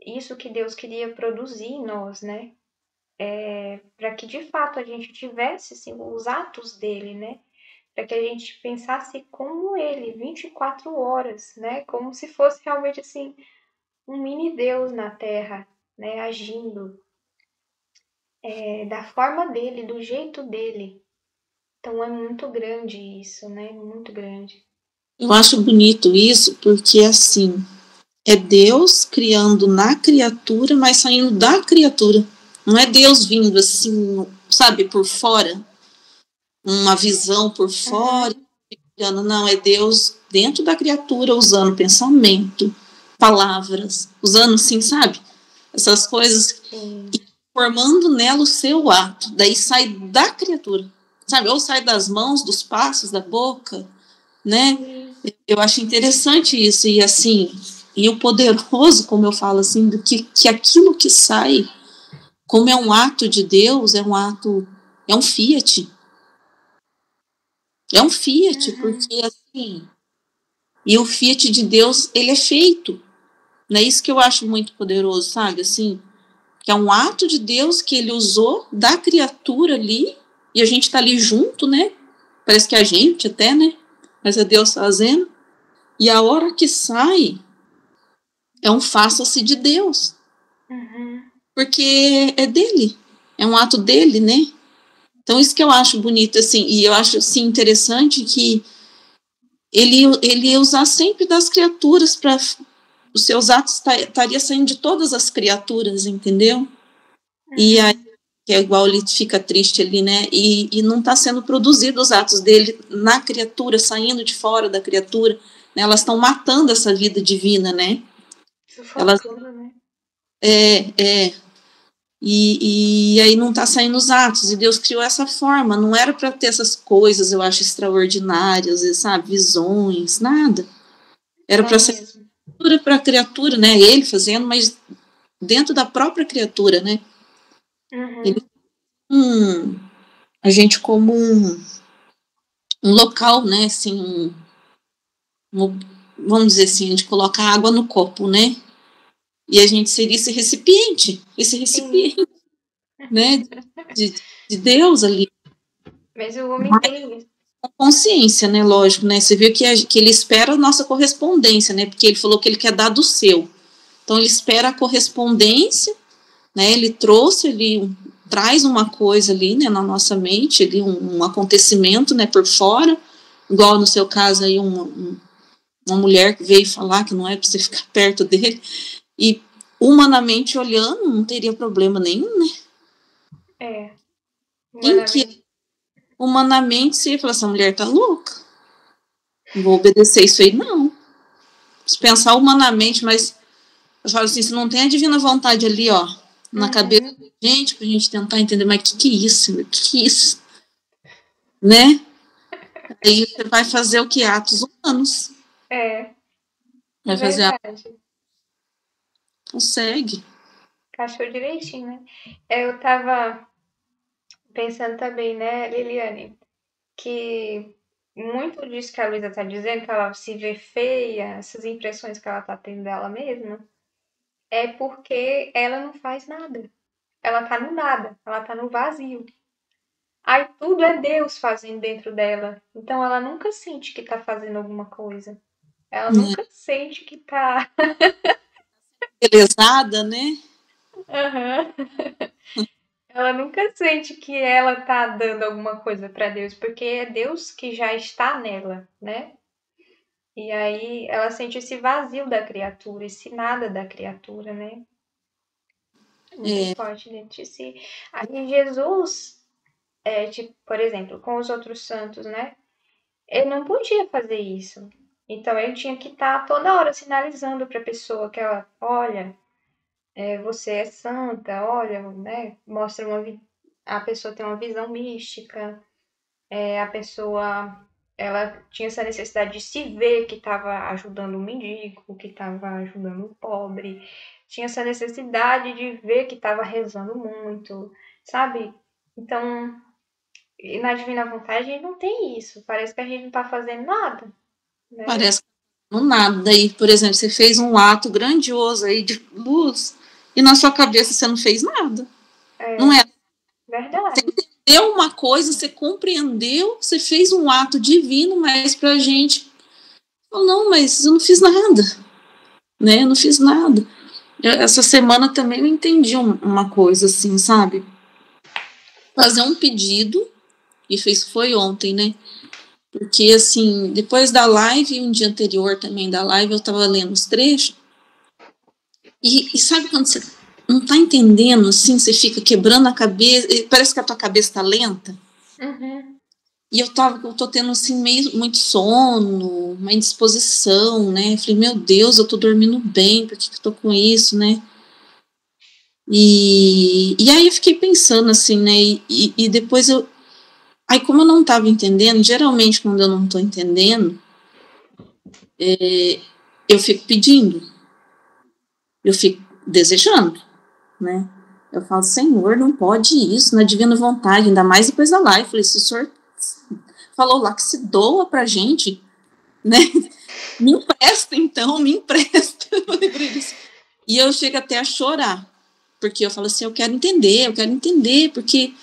isso que Deus queria produzir em nós, né? Para que de fato a gente tivesse assim, os atos dele, né? Para que a gente pensasse como ele, 24 horas, né? Como se fosse realmente assim um mini Deus na Terra, né? Agindo da forma dele, do jeito dele. Então é muito grande isso, né? Muito grande. Eu acho bonito isso porque, assim, é Deus criando na criatura, mas saindo da criatura. Não é Deus vindo assim, sabe, por fora, uma visão por fora. Não, é Deus dentro da criatura, usando pensamento, palavras, usando, assim, sabe, essas coisas, e formando nela o seu ato. Daí sai da criatura, sabe, ou sai das mãos, dos passos, da boca, né? Eu acho interessante isso, e assim, e o poderoso, como eu falo assim, do que aquilo que sai, como é um ato de Deus, é um fiat. É um fiat, porque assim, e o fiat de Deus, ele é feito. Não é isso que eu acho muito poderoso, sabe? Assim, que é um ato de Deus que ele usou da criatura ali, e a gente tá ali junto, né? Parece que é a gente até, né? Mas é Deus fazendo. E a hora que sai, é um faça-se de Deus. Porque é dele. É um ato dele, né? Então, isso que eu acho bonito, assim. E eu acho, assim, interessante que ele ia usar sempre das criaturas para... Os seus atos estaria saindo de todas as criaturas, entendeu? E aí, que é igual ele fica triste ali, né? E não está sendo produzido os atos dele na criatura, saindo de fora da criatura. Né? Elas estão matando essa vida divina, né? Sufocando, né? E aí não está saindo os atos. E Deus criou essa forma. Não era para ter essas coisas, eu acho, extraordinárias, sabe? Visões, nada. Era para ser para a criatura, né? Ele fazendo, mas dentro da própria criatura, né? Ele a gente como um local, né, assim, vamos dizer assim, a gente coloca água no copo, né, e a gente seria esse recipiente, Sim. né, de Deus ali. Mas o homem tem isso. Consciência, né, lógico, né, você viu que ele espera a nossa correspondência, né, porque ele falou que ele quer dar do seu, então ele espera a correspondência, né, ele trouxe ali, traz uma coisa ali, né, na nossa mente, ali, um acontecimento, né, por fora, igual no seu caso aí, uma mulher que veio falar que não é para você ficar perto dele, e humanamente olhando, não teria problema nenhum, né, em que Humanamente. humanamente você ia falar, essa mulher tá louca, não vou obedecer isso aí, não. Se pensar humanamente, mas eu falo assim, se não tem a divina vontade ali, ó, na cabeça da gente, pra gente tentar entender, mas que é isso? Que é isso? Né? Aí você vai fazer o que? Atos humanos. É Vai fazer atos, verdade. consegue. Encaixou direitinho, né? Eu tava pensando também, né, Liliane, que muito disso que a Luísa tá dizendo, que ela se vê feia, essas impressões que ela tá tendo dela mesma, é porque ela não faz nada. Ela tá no nada, ela tá no vazio. Aí tudo é Deus fazendo dentro dela. Então ela nunca sente que tá fazendo alguma coisa. Ela Né? nunca sente que tá. Belezada, né? Aham. Ela nunca sente que ela tá dando alguma coisa pra Deus, porque é Deus que já está nela, né? E aí ela sente esse vazio da criatura, esse nada da criatura, né? Muito É, forte dentro de si. Aí Jesus, tipo, por exemplo, com os outros santos, né? Ele não podia fazer isso. Então ele tinha que estar toda hora sinalizando para a pessoa que ela, olha, você é santa, olha, né? Mostra a pessoa tem uma visão mística, a pessoa ela tinha essa necessidade de se ver que estava ajudando o mendigo, que estava ajudando o pobre, tinha essa necessidade de ver que estava rezando muito, sabe? Então, na Divina Vontade não tem isso. Parece que a gente não está fazendo nada, né? parece que não nada. Aí, por exemplo, você fez um ato grandioso aí de luz e na sua cabeça você não fez nada. Não é? É Você verdade. entendeu uma coisa, você compreendeu, você fez um ato divino, mas pra gente, não, mas eu não fiz nada, né? Eu não fiz nada. Essa semana também eu entendi uma coisa assim, sabe? Fazer um pedido, isso foi ontem, né? Porque, assim, depois da live, um dia anterior também da live, eu tava lendo os trechos, e sabe quando você não tá entendendo, assim, você fica quebrando a cabeça, parece que a tua cabeça tá lenta, Uhum. e eu tô tendo, assim, meio, muito sono, uma indisposição, né? Falei, meu Deus, eu tô dormindo bem, por que eu tô com isso, né? E aí eu fiquei pensando, assim, né? E depois aí como eu não tava entendendo, geralmente quando eu não tô entendendo, eu fico pedindo, eu fico desejando, né? Eu falo, Senhor, não pode isso, na divina vontade, ainda mais depois da live. Eu falei, se o Senhor falou lá que se doa pra gente, né? Me empresta, então, me empresta. E eu chego até a chorar, porque eu falo assim, eu quero entender, porque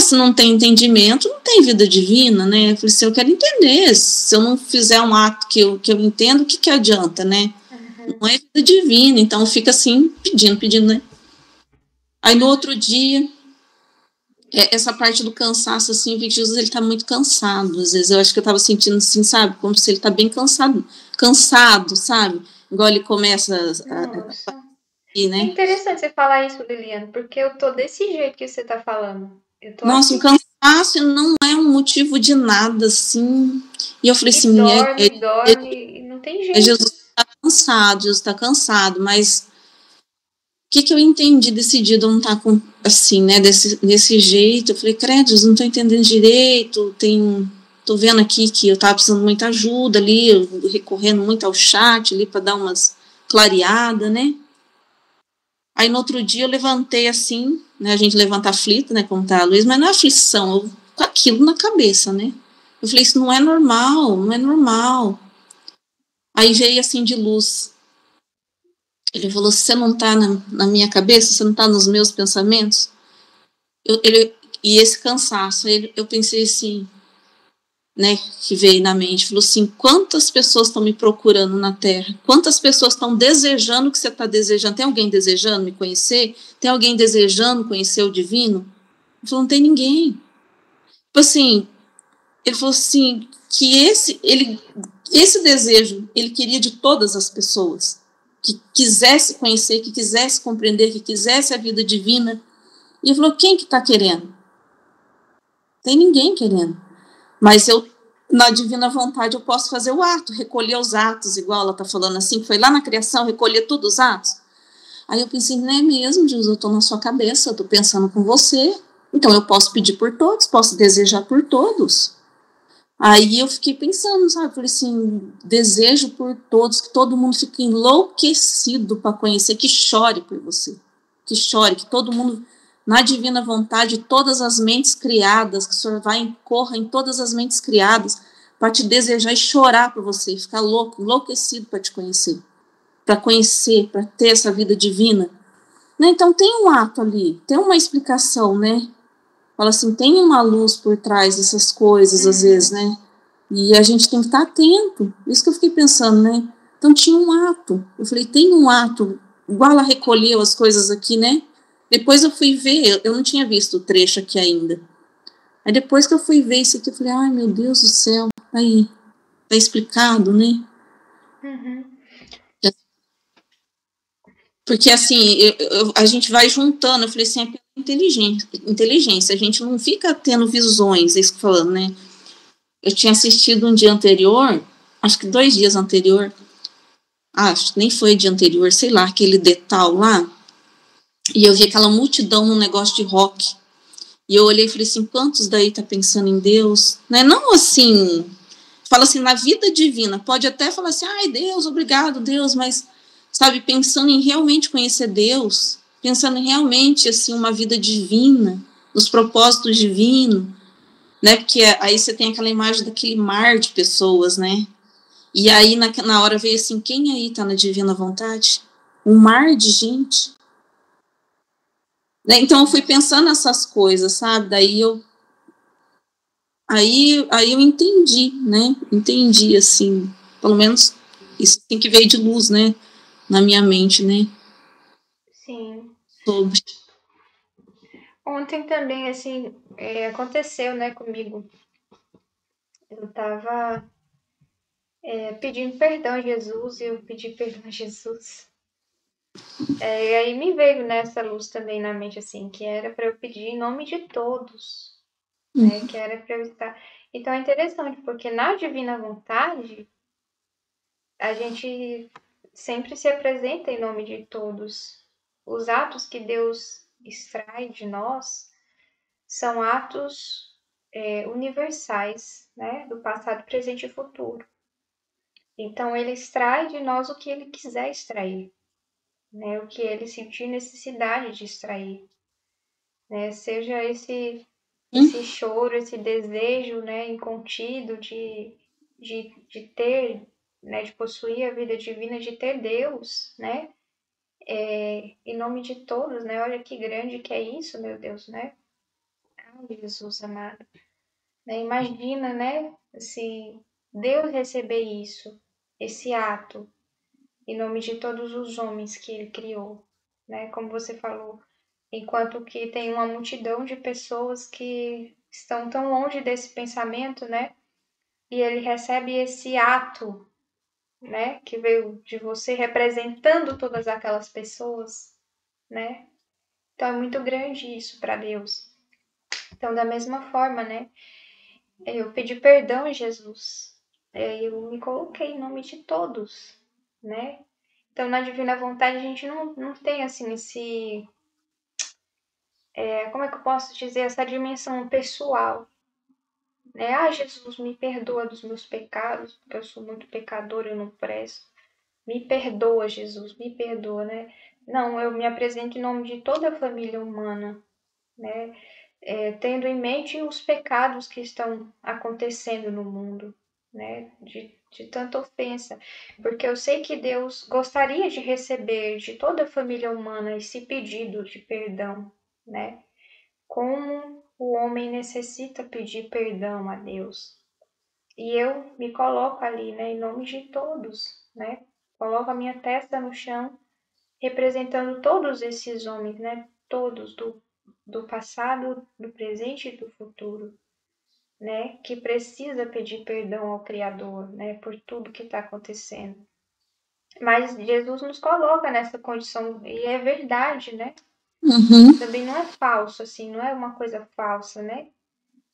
se não tem entendimento, não tem vida divina, né? Eu falei assim, eu quero entender, se eu não fizer um ato que eu entendo, o que adianta, né? Uhum. Não é vida divina, então fica assim, pedindo, né? Aí no outro dia, essa parte do cansaço, assim, eu vi que Jesus, ele tá muito cansado, às vezes eu acho que eu tava sentindo assim, sabe, como se ele tá bem cansado, sabe, igual ele começa Nossa. ir, É né, interessante você falar isso, Liliane, porque eu tô desse jeito que você tá falando. Eu tô nossa, o assim. cansaço não é um motivo de nada, assim, e eu falei E assim, dorme, dorme, e não tem jeito. Jesus tá cansado, mas que eu entendi desse dia de eu não estar com, assim, né, desse jeito? Eu falei, credo, eu não tô entendendo direito, tô vendo aqui que eu tava precisando de muita ajuda ali, recorrendo muito ao chat ali para dar umas clareadas, né? Aí no outro dia eu levantei assim, né? A gente levanta aflito, né? Como tá a Luiz, mas não é aflição, eu com aquilo na cabeça, né? Eu falei, isso não é normal, não é normal. Aí veio assim de luz. Ele falou, você não tá na minha cabeça, você não tá nos meus pensamentos? E esse cansaço, eu pensei assim, né, que veio na mente, falou assim, quantas pessoas estão me procurando na Terra? Quantas pessoas estão desejando o que você está desejando? Tem alguém desejando me conhecer? Tem alguém desejando conhecer o divino? Ele falou, não tem ninguém. Tipo assim, ele falou assim, que esse desejo, ele queria de todas as pessoas, que quisesse conhecer, que quisesse compreender, que quisesse a vida divina. E ele falou, quem que está querendo? Tem ninguém querendo. Mas eu, na divina vontade, eu posso fazer o ato, recolher os atos, igual ela está falando assim, que foi lá na criação, recolher todos os atos. Aí eu pensei, não é mesmo, Jesus, eu estou na sua cabeça, eu estou pensando com você, então eu posso pedir por todos, posso desejar por todos. Aí eu fiquei pensando, sabe, falei assim, desejo por todos, que todo mundo fique enlouquecido para conhecer, que chore por você, que chore, que todo mundo, na divina vontade, todas as mentes criadas, que o Senhor vai e corra em todas as mentes criadas, para te desejar e chorar por você, ficar louco, enlouquecido para te conhecer, para ter essa vida divina. Né? Então tem um ato ali, tem uma explicação, né? Fala assim, tem uma luz por trás dessas coisas, às vezes, né? E a gente tem que estar atento. Isso que eu fiquei pensando, né? Então tinha um ato. Eu falei, tem um ato. Igual ela recolheu as coisas aqui, né? Depois eu fui ver, eu não tinha visto o trecho aqui ainda. Aí depois que eu fui ver isso aqui, eu falei, ai meu Deus do céu, aí, tá explicado, né? Uhum. Porque assim, a gente vai juntando, eu falei assim, é pela inteligência, a gente não fica tendo visões, é isso que eu tô falando, né? Eu tinha assistido um dia anterior, acho que 2 dias anterior, acho, nem foi dia anterior, sei lá, aquele detal lá, e eu vi aquela multidão num negócio de rock. E eu olhei e falei assim, quantos daí tá pensando em Deus? Né? Não assim, fala assim, na vida divina, pode até falar assim, ai Deus, obrigado Deus, mas, sabe, pensando em realmente conhecer Deus, pensando em realmente, assim, uma vida divina, nos propósitos divinos, né, porque aí você tem aquela imagem daquele mar de pessoas, né, e aí na hora veio assim, quem aí tá na divina vontade? Um mar de gente, né, então eu fui pensando nessas coisas, sabe, aí eu entendi, né, entendi, assim, pelo menos isso tem que veio de luz, né, na minha mente, né, Sim. sobre. Ontem também, assim, aconteceu, né, comigo. Eu tava pedindo perdão a Jesus e eu pedi perdão a Jesus. E aí me veio nessa luz também na mente, assim, que era para eu pedir em nome de todos, né? Que era para eu estar. Então é interessante, porque na divina vontade, a gente sempre se apresenta em nome de todos. Os atos que Deus extrai de nós são atos universais, né? Do passado, presente e futuro. Então, ele extrai de nós o que ele quiser extrair, né? O que ele sentir necessidade de extrair, né? Seja esse choro, esse desejo, né, incontido de ter, né, de possuir a vida divina, de ter Deus, né? Em nome de todos, né? Olha que grande que é isso, meu Deus, né? Ah, Jesus amado. Né? Imagina, né? Se Deus receber isso, esse ato, em nome de todos os homens que ele criou, né? Como você falou, enquanto que tem uma multidão de pessoas que estão tão longe desse pensamento, né? E ele recebe esse ato, né? Que veio de você representando todas aquelas pessoas, né? Então é muito grande isso para Deus. Então, da mesma forma, né? Eu pedi perdão a Jesus. Eu me coloquei em nome de todos, né? Então, na divina vontade, a gente não tem, assim, como é que eu posso dizer? Essa dimensão pessoal, né? Ah, Jesus, me perdoa dos meus pecados, porque eu sou muito pecador, eu não presto. Me perdoa, Jesus, me perdoa, né? Não, eu me apresento em nome de toda a família humana, né? Tendo em mente os pecados que estão acontecendo no mundo, né? De tanta ofensa, porque eu sei que Deus gostaria de receber de toda a família humana esse pedido de perdão, né? Como o homem necessita pedir perdão a Deus. E eu me coloco ali, né, em nome de todos, né? Coloco a minha testa no chão, representando todos esses homens, né? Todos do passado, do presente e do futuro, né? Que precisa pedir perdão ao Criador, né? Por tudo que está acontecendo. Mas Jesus nos coloca nessa condição, e é verdade, né? Uhum. Também não é falso, assim, não é uma coisa falsa, né?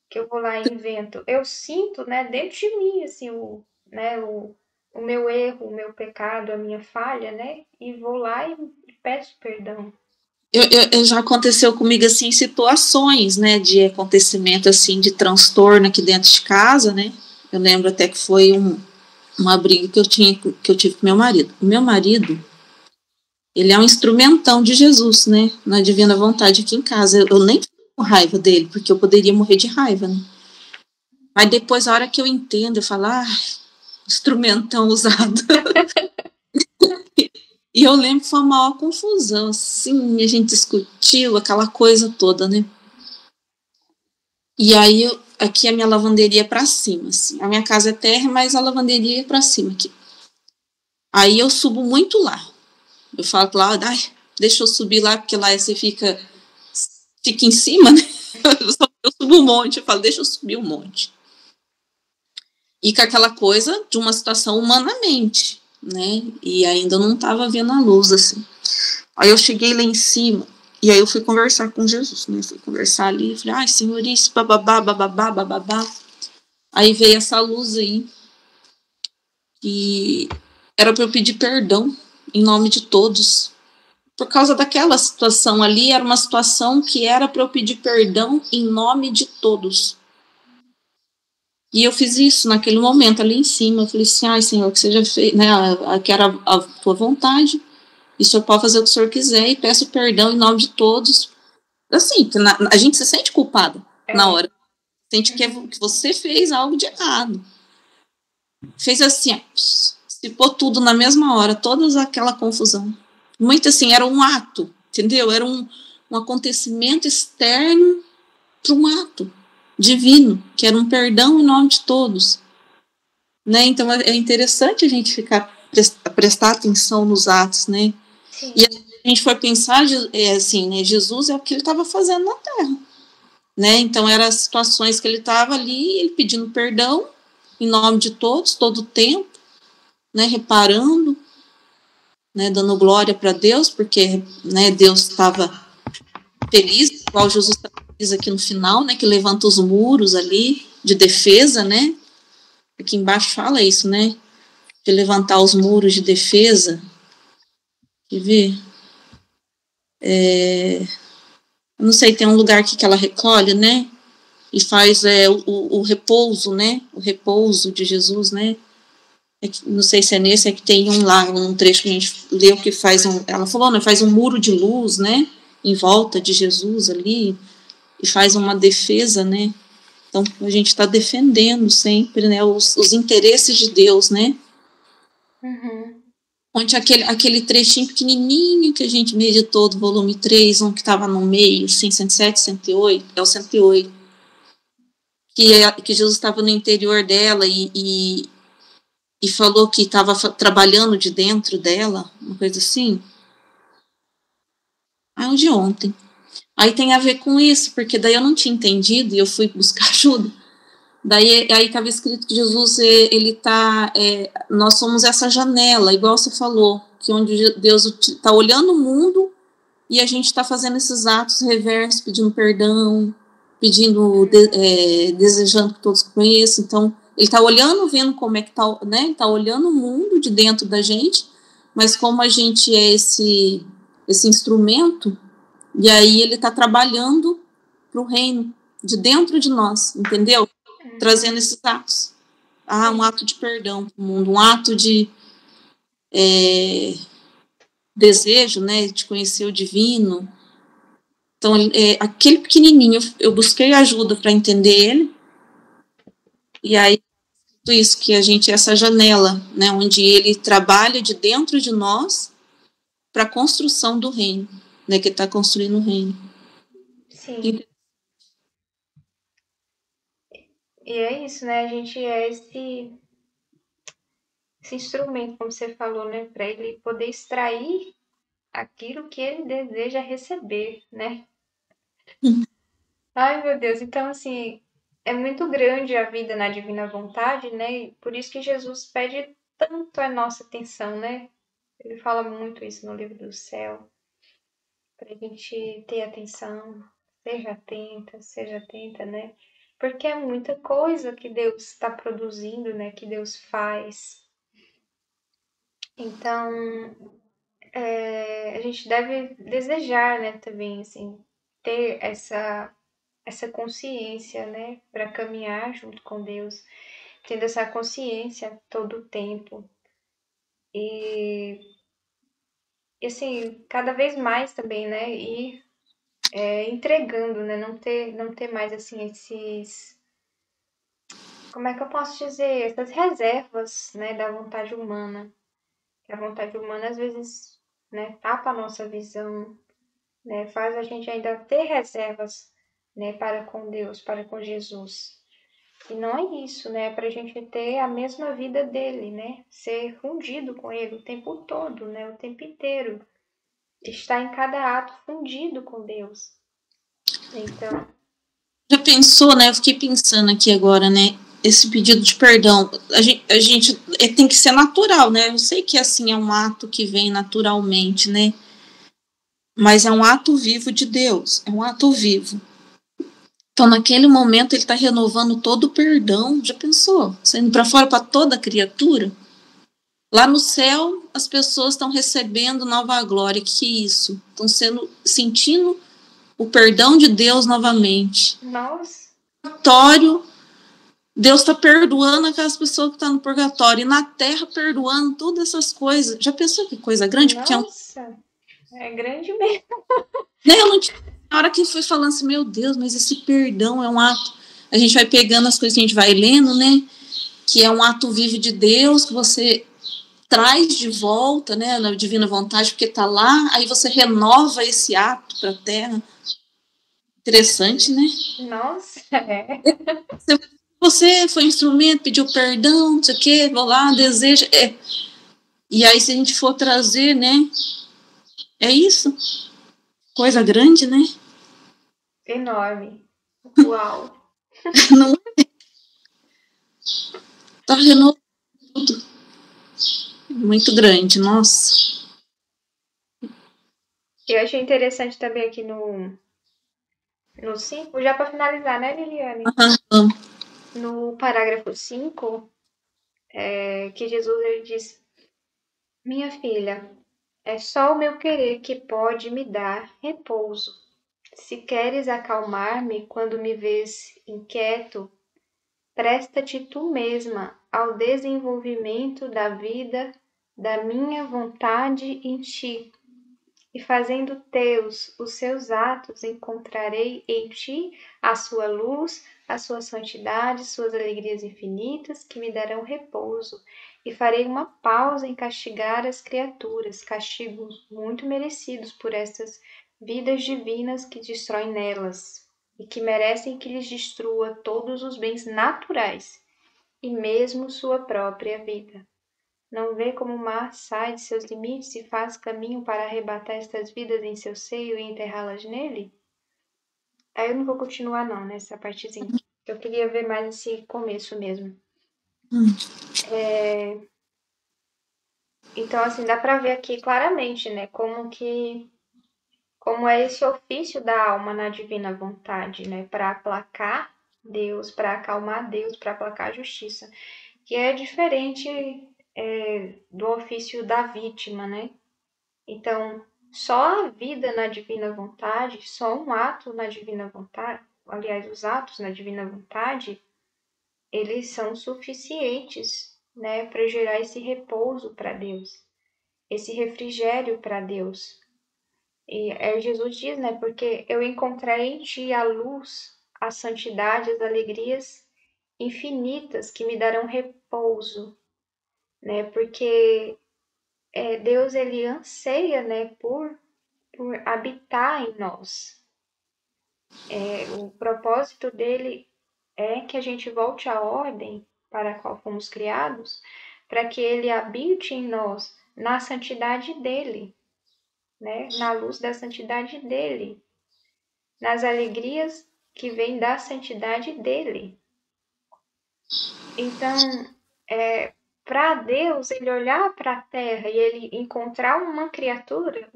Que eu vou lá e invento. Eu sinto, né, dentro de mim, assim, o meu erro, o meu pecado, a minha falha, né? E vou lá e peço perdão. Já aconteceu comigo assim situações, né, de acontecimento assim de transtorno aqui dentro de casa, né? Eu lembro até que foi uma briga que eu tive com meu marido. O meu marido, ele é um instrumentão de Jesus, né? Na divina vontade aqui em casa. Eu nem fico com raiva dele, porque eu poderia morrer de raiva, né? Mas depois, a hora que eu entendo, eu falo, instrumentão usado. E eu lembro que foi uma maior confusão, assim, a gente discutiu aquela coisa toda, né? E aí, aqui a minha lavanderia é pra cima, assim. A minha casa é terra, mas a lavanderia é pra cima aqui. Aí eu subo muito lá. Eu falo lá, deixa eu subir lá, porque lá você fica em cima, né? Eu subo um monte, eu falo, deixa eu subir um monte. E com aquela coisa de uma situação humanamente, né? E ainda não estava vendo a luz, assim. Aí eu cheguei lá em cima, e aí eu fui conversar com Jesus, né? Fui conversar ali, falei, Senhor, isso, bababá, bababá, bababá. Aí veio essa luz aí, e era para eu pedir perdão em nome de todos. Por causa daquela situação ali, era uma situação que era para eu pedir perdão em nome de todos. E eu fiz isso naquele momento ali em cima. Eu falei assim, Senhor, que seja feito, né? Que era a tua vontade. E o Senhor pode fazer o que o Senhor quiser. E peço perdão em nome de todos. Assim, que a gente se sente culpada na hora. Sente que você fez algo de errado. Fez assim, se pôr tudo na mesma hora, toda aquela confusão. Muito assim, era um ato, entendeu? Era um acontecimento externo para um ato divino, que era um perdão em nome de todos. Né? Então é interessante a gente prestar atenção nos atos, né? Sim. E a gente for pensar, assim, né, Jesus é o que ele estava fazendo na Terra. Né? Então eram as situações que ele estava ali, ele pedindo perdão em nome de todos, todo o tempo, né, reparando, né, dando glória para Deus, porque, né, Deus estava feliz, igual Jesus está feliz aqui no final, né, que levanta os muros ali de defesa, né? Aqui embaixo fala isso, né? De levantar os muros de defesa. Quer ver? Não sei, tem um lugar aqui que ela recolhe, né? E faz o repouso, né? O repouso de Jesus, né? Não sei se é nesse, é que tem um trecho que a gente leu que faz ela falou, né? Faz um muro de luz, né? Em volta de Jesus ali, e faz uma defesa, né? Então, a gente está defendendo sempre, né? Os interesses de Deus, né? Uhum. Onde aquele trechinho pequenininho que a gente meditou do volume 3, um que estava no meio, assim, 107, 108, é o 108, que Jesus estava no interior dela e falou que estava trabalhando de dentro dela, uma coisa assim. O de ontem. Aí tem a ver com isso, porque daí eu não tinha entendido e eu fui buscar ajuda. Daí aí estava escrito que Jesus, ele tá, nós somos essa janela, igual você falou, que onde Deus está olhando o mundo e a gente está fazendo esses atos reversos, pedindo perdão, desejando que todos conheçam. Então, ele está olhando, vendo como é que está, né? Ele está olhando o mundo de dentro da gente, mas como a gente é esse instrumento, e aí ele está trabalhando para o reino de dentro de nós, entendeu? Trazendo esses atos. Um ato de perdão para o mundo, um ato de desejo, né, de conhecer o divino. Então, aquele pequenininho, eu busquei ajuda para entender ele, e aí, tudo isso que a gente, essa janela, né, onde ele trabalha de dentro de nós para a construção do reino, né, que está construindo o reino. Sim. E é isso, né? A gente é esse instrumento, como você falou, né? Para ele poder extrair aquilo que ele deseja receber, né? Ai, meu Deus. Então, assim, é muito grande a vida na divina vontade, né? E por isso que Jesus pede tanto a nossa atenção, né? Ele fala muito isso no livro do céu, para a gente ter atenção, seja atenta, né? Porque é muita coisa que Deus está produzindo, né? Que Deus faz. Então, a gente deve desejar, né, também, assim, ter essa consciência, né, para caminhar junto com Deus, tendo essa consciência todo o tempo. E, assim, cada vez mais também, né, ir entregando, né, não ter mais, assim, como é que eu posso dizer, essas reservas, né, da vontade humana. Que a vontade humana, às vezes, né, tapa a nossa visão, né, faz a gente ainda ter reservas, né, para com Deus, para com Jesus. E não é isso, né? É para a gente ter a mesma vida dele, né? Ser fundido com ele o tempo todo, né? O tempo inteiro. Estar em cada ato fundido com Deus. Então, Já pensou, né? Eu fiquei pensando aqui agora, né? Esse pedido de perdão, a gente tem que ser natural, né? Eu sei que assim é um ato que vem naturalmente, né? Mas é um ato vivo de Deus, é um ato vivo. Então, naquele momento, ele está renovando todo o perdão. Já pensou? Saindo para fora para toda criatura? Lá no céu, as pessoas estão recebendo nova glória. Que isso? Estão sentindo o perdão de Deus novamente. nossa, Purgatório, Deus está perdoando aquelas pessoas que estão no purgatório. E na terra, perdoando todas essas coisas. Já pensou que coisa grande? Porque nossa, é grande mesmo. né, eu não tinha. Na hora que fui falando assim, meu Deus, mas esse perdão é um ato. A gente vai pegando as coisas que a gente vai lendo, né? Que é um ato vivo de Deus, que você traz de volta, né, na divina vontade, porque está lá, aí você renova esse ato para a Terra. Interessante, né? Nossa, é. Você foi instrumento, pediu perdão, não sei o quê, vou lá, deseja. E aí, se a gente for trazer, né, é isso. Coisa grande, né? Enorme. Uau. Não está renovando tudo. Muito grande, nossa. Eu achei interessante também aqui no 5, já para finalizar, né, Liliane? Aham. No parágrafo 5, que Jesus ele diz: Minha filha, é só o meu querer que pode me dar repouso. Se queres acalmar-me quando me vês inquieto, presta-te tu mesma ao desenvolvimento da vida da minha vontade em ti, e fazendo teus os seus atos, encontrarei em ti a sua luz, a sua santidade, suas alegrias infinitas, que me darão repouso, e farei uma pausa em castigar as criaturas, castigos muito merecidos por estas vidas divinas que destroem nelas, e que merecem que lhes destrua todos os bens naturais, e mesmo sua própria vida. Não vê como o mar sai de seus limites e faz caminho para arrebatar estas vidas em seu seio e enterrá-las nele? Aí eu não vou continuar não, nessa partezinha. Eu queria ver mais esse começo mesmo. Então, assim, dá para ver aqui claramente, né, como é esse ofício da alma na divina vontade, né, para aplacar Deus, para acalmar Deus, para aplacar a justiça, que é diferente do ofício da vítima, né? Então, só a vida na divina vontade, só um ato na divina vontade, aliás, os atos na divina vontade, eles são suficientes, né, para gerar esse repouso para Deus. esse refrigério para Deus. E Jesus diz, né? Porque eu encontrei em ti a luz, a santidade, as alegrias infinitas que me darão repouso, né? Porque Deus, ele anseia, né? Por habitar em nós. O propósito dele é que a gente volte à ordem para a qual fomos criados, para que ele habite em nós na santidade dele, né? Na luz da santidade dele, nas alegrias que vêm da santidade dele. Então, para Deus, ele olhar para a terra e ele encontrar uma criatura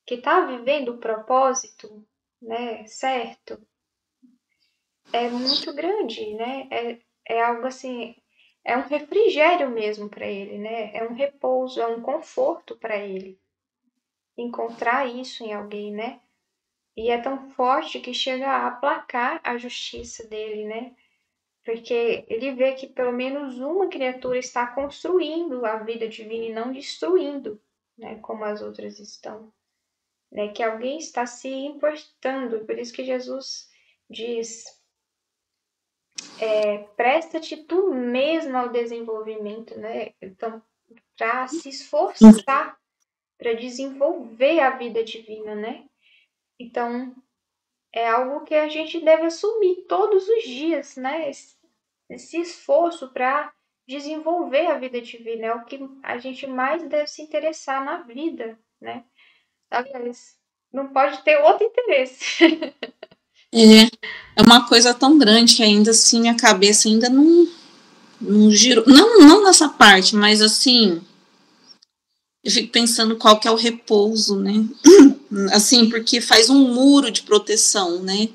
que está vivendo o propósito, né, certo, é muito grande, né? É algo assim, é um refrigério mesmo para ele, né? É um repouso, é um conforto para ele encontrar isso em alguém, né? E é tão forte que chega a aplacar a justiça dele, né? Porque ele vê que pelo menos uma criatura está construindo a vida divina e não destruindo, né? Como as outras estão. Né? Que alguém está se importando. Por isso que Jesus diz: presta-te tu mesmo ao desenvolvimento, né? Então, para se esforçar para desenvolver a vida divina, né? Então, é algo que a gente deve assumir todos os dias, né? Esse esforço para desenvolver a vida divina é o que a gente mais deve se interessar na vida, né? Aliás, não pode ter outro interesse. É uma coisa tão grande que ainda assim minha cabeça ainda não girou. Não nessa parte, mas assim, eu fico pensando qual que é o repouso, né? Assim, porque faz um muro de proteção, né?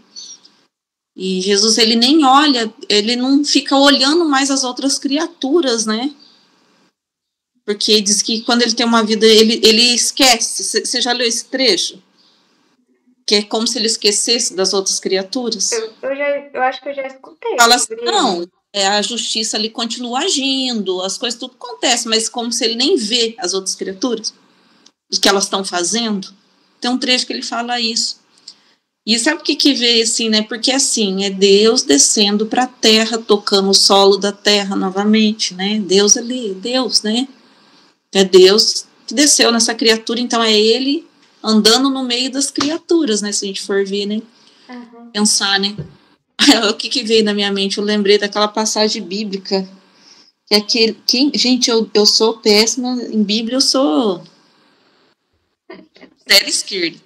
E Jesus, ele nem olha, ele não fica olhando mais as outras criaturas, né? Porque diz que quando ele tem uma vida, ele esquece. Você já leu esse trecho? Que é como se ele esquecesse das outras criaturas? Eu acho que eu já escutei Fala assim, sobre não, ele. a justiça ali continua agindo, as coisas tudo acontecem, mas como se ele nem vê as outras criaturas, o que elas estão fazendo. Tem um trecho que ele fala isso. E sabe o que vê assim, né? Porque assim, é Deus descendo para a terra, tocando o solo da terra novamente, né? Deus ali, Deus, né? É Deus que desceu nessa criatura, então é ele andando no meio das criaturas, né? Se a gente for ver, né? Uhum. Pensar, né? O que veio na minha mente? Eu lembrei daquela passagem bíblica. Que é aquele, gente, eu sou péssima em Bíblia, eu sou zero esquerda.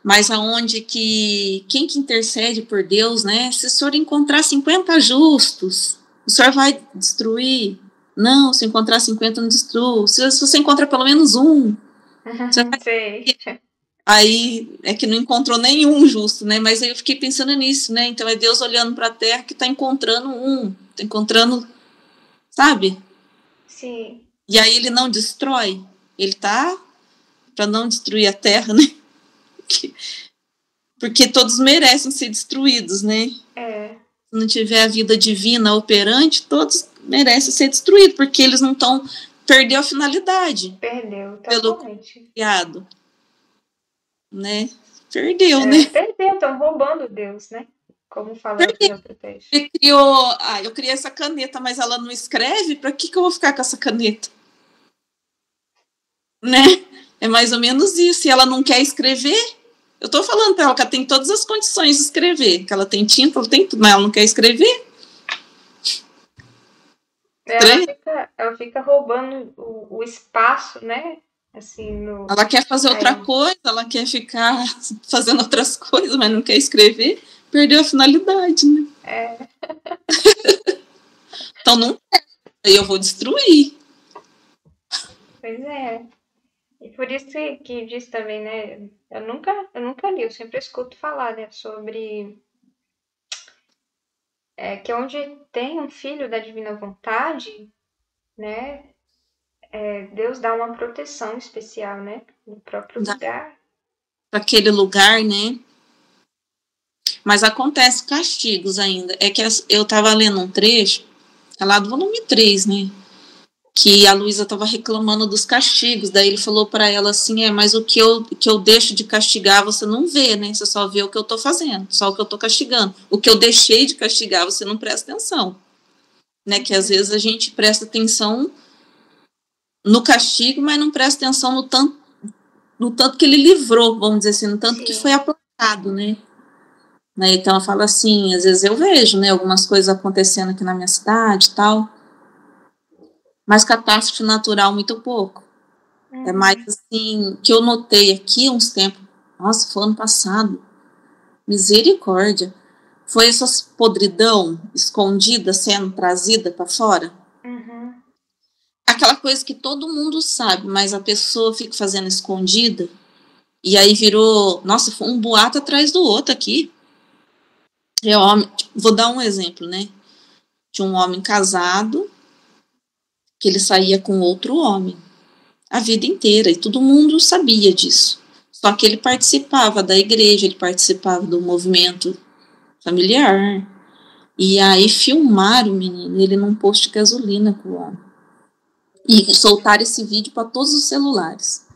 Mas aonde que quem que intercede por Deus, né? Se o senhor encontrar 50 justos, o senhor vai destruir? Não, se encontrar 50, não destrua. Se você encontra pelo menos um, você vai... Sei. Aí é que não encontrou nenhum justo, né? Mas aí eu fiquei pensando nisso, né? Então é Deus olhando para a terra que está encontrando um, está encontrando, sabe? Sim. E aí ele não destrói, ele tá para não destruir a terra, né? Porque todos merecem ser destruídos, né? É. Se não tiver a vida divina operante, todos merecem ser destruídos, porque eles não estão, perdeu a finalidade Perdeu pelo totalmente. criado, né? Perdeu, né? Perdeu, estão roubando Deus, né? Como fala em outro texto. Ele criou, eu criei essa caneta, mas ela não escreve, para que eu vou ficar com essa caneta? Né? É mais ou menos isso. E ela não quer escrever, eu tô falando para ela que ela tem todas as condições de escrever, que ela tem tinta, ela tem tudo, mas ela não quer escrever. Ela fica roubando o espaço, né? Assim, no. Ela quer fazer outra Aí. coisa, ela quer ficar fazendo outras coisas, mas não quer escrever, perdeu a finalidade, né? Então não quer, aí eu vou destruir. Pois é. E por isso que diz também, né? Eu nunca li, eu sempre escuto falar, né? Sobre que onde tem um filho da divina vontade, né? Deus dá uma proteção especial, né? No próprio lugar. Para aquele lugar, né? Mas acontece castigos ainda. É que eu estava lendo um trecho, é lá do volume 3, né? que a Luísa estava reclamando dos castigos, daí ele falou para ela assim, mas o que eu deixo de castigar você não vê, né, você só vê o que eu estou fazendo, só o que eu estou castigando, o que eu deixei de castigar você não presta atenção, né, que às vezes a gente presta atenção no castigo, mas não presta atenção no tanto que ele livrou, vamos dizer assim, no tanto Sim. que foi aplacado, né. Então ela fala assim, às vezes eu vejo, né, algumas coisas acontecendo aqui na minha cidade e tal, mas catástrofe natural muito pouco. É mais assim, que eu notei aqui uns tempos, nossa, foi ano passado, misericórdia, foi essas podridão escondida sendo trazida para fora. Uhum. Aquela coisa que todo mundo sabe, mas a pessoa fica fazendo escondida, e aí virou, nossa, foi um boato atrás do outro aqui. Vou dar um exemplo, né? De um homem casado, que ele saía com outro homem a vida inteira, e todo mundo sabia disso. Só que ele participava da igreja, ele participava do movimento familiar, e aí filmaram o menino, ele num posto de gasolina com o homem. E soltaram esse vídeo para todos os celulares.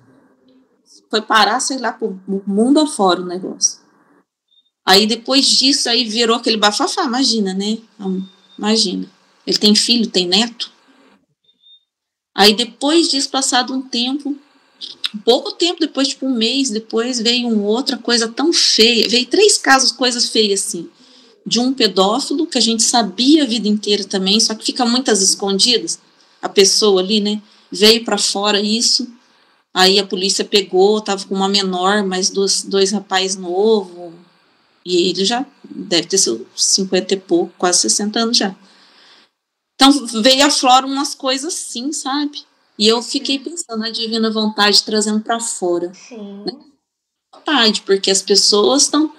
Foi parar, sei lá, pro mundo afora o negócio. Aí depois disso, aí virou aquele bafafá, imagina, né? Imagina. Ele tem filho, tem neto. Aí depois disso, passado um tempo, pouco tempo depois, tipo um mês depois, veio outra coisa tão feia. Veio 3 casos, coisas feias assim. De um pedófilo, que a gente sabia a vida inteira também, só que fica muitas escondidas. A pessoa ali, né? Veio para fora isso. Aí a polícia pegou, tava com uma menor, mais dois rapazes novos. E ele já deve ter seus 50 e pouco, quase 60 anos já. Então veio à flora umas coisas assim, sabe? E eu fiquei pensando na divina vontade trazendo para fora. Sim. Né? Vontade, porque as pessoas estão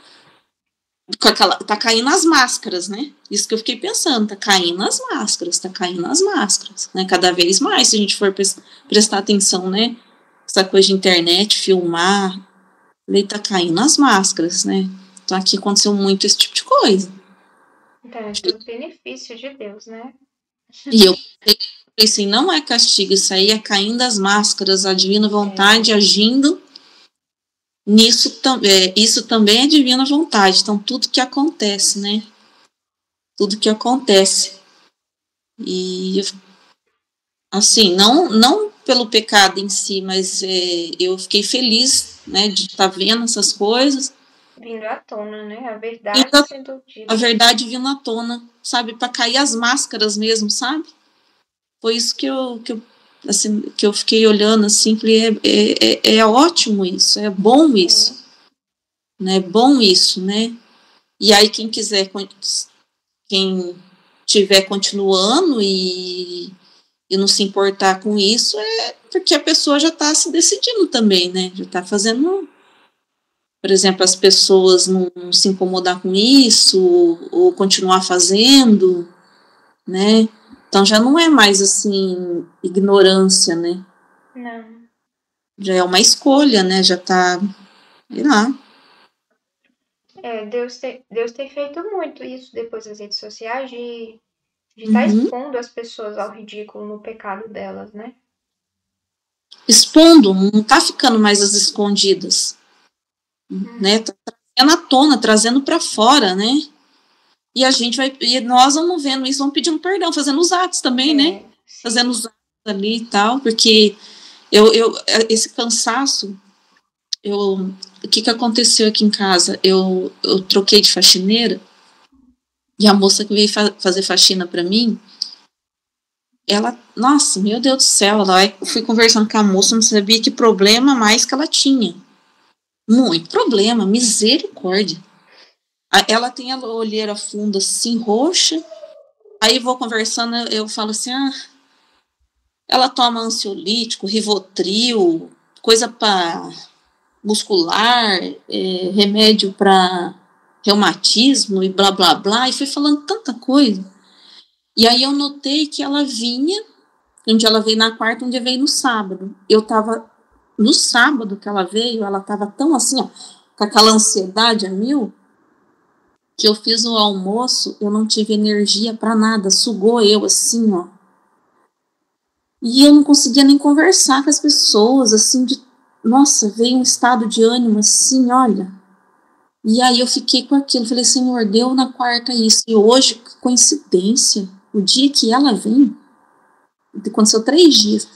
tá caindo as máscaras, né? Isso que eu fiquei pensando, tá caindo as máscaras, né? Cada vez mais, se a gente for prestar atenção, né? Essa coisa de internet, filmar, ele tá caindo as máscaras, né? Então aqui aconteceu muito esse tipo de coisa. Então é tudo benefício de Deus, né? E eu pensei, não é castigo, isso aí é caindo as máscaras, a divina vontade agindo nisso, isso também é divina vontade. Então tudo que acontece, né? Tudo que acontece. E assim, não pelo pecado em si, mas eu fiquei feliz, né, de estar vendo essas coisas. Vindo à tona, né? A verdade sendo dita. A verdade vindo à tona, sabe? Para cair as máscaras mesmo, sabe? Foi isso que eu fiquei olhando assim, falei, é ótimo isso, é bom isso, né? É bom isso, né? E aí quem tiver continuando e não se importar com isso, é porque a pessoa já está se decidindo também, né? Já está fazendo, por exemplo, as pessoas não se incomodar com isso, ou continuar fazendo, né? Então já não é mais assim, ignorância, né? Não. Já é uma escolha, né? Já está, sei lá. Deus tem feito muito isso depois das redes sociais de estar expondo as pessoas ao ridículo no pecado delas, né? Expondo, não tá ficando mais as escondidas, né? Tá trazendo à tona, trazendo para fora, né? E a gente e nós vamos vendo isso, vamos pedindo perdão, fazendo os atos também, né? Sim. Fazendo os atos ali e tal, porque esse cansaço, o que aconteceu aqui em casa? Eu troquei de faxineira, e a moça que veio fazer faxina para mim, ela, nossa, meu Deus do céu, eu fui conversando com a moça, não sabia que problema mais que ela tinha. Muito problema, misericórdia. Ela tem a olheira funda assim, roxa, aí vou conversando, eu falo assim, ela toma ansiolítico, Rivotril, coisa para muscular, remédio para reumatismo e blá, blá, blá, e fui falando tanta coisa. E aí eu notei que ela vinha, um dia ela veio na quarta, um dia veio no sábado. Eu tava, no sábado que ela veio, ela tava tão assim, ó, com aquela ansiedade a mil, que eu fiz o almoço, eu não tive energia para nada, sugou eu assim, ó. E eu não conseguia nem conversar com as pessoas, assim, nossa, veio um estado de ânimo assim, olha. E aí eu fiquei com aquilo, falei, Senhor, deu na quarta isso. E hoje, que coincidência, o dia que ela vem, aconteceu 3 dias.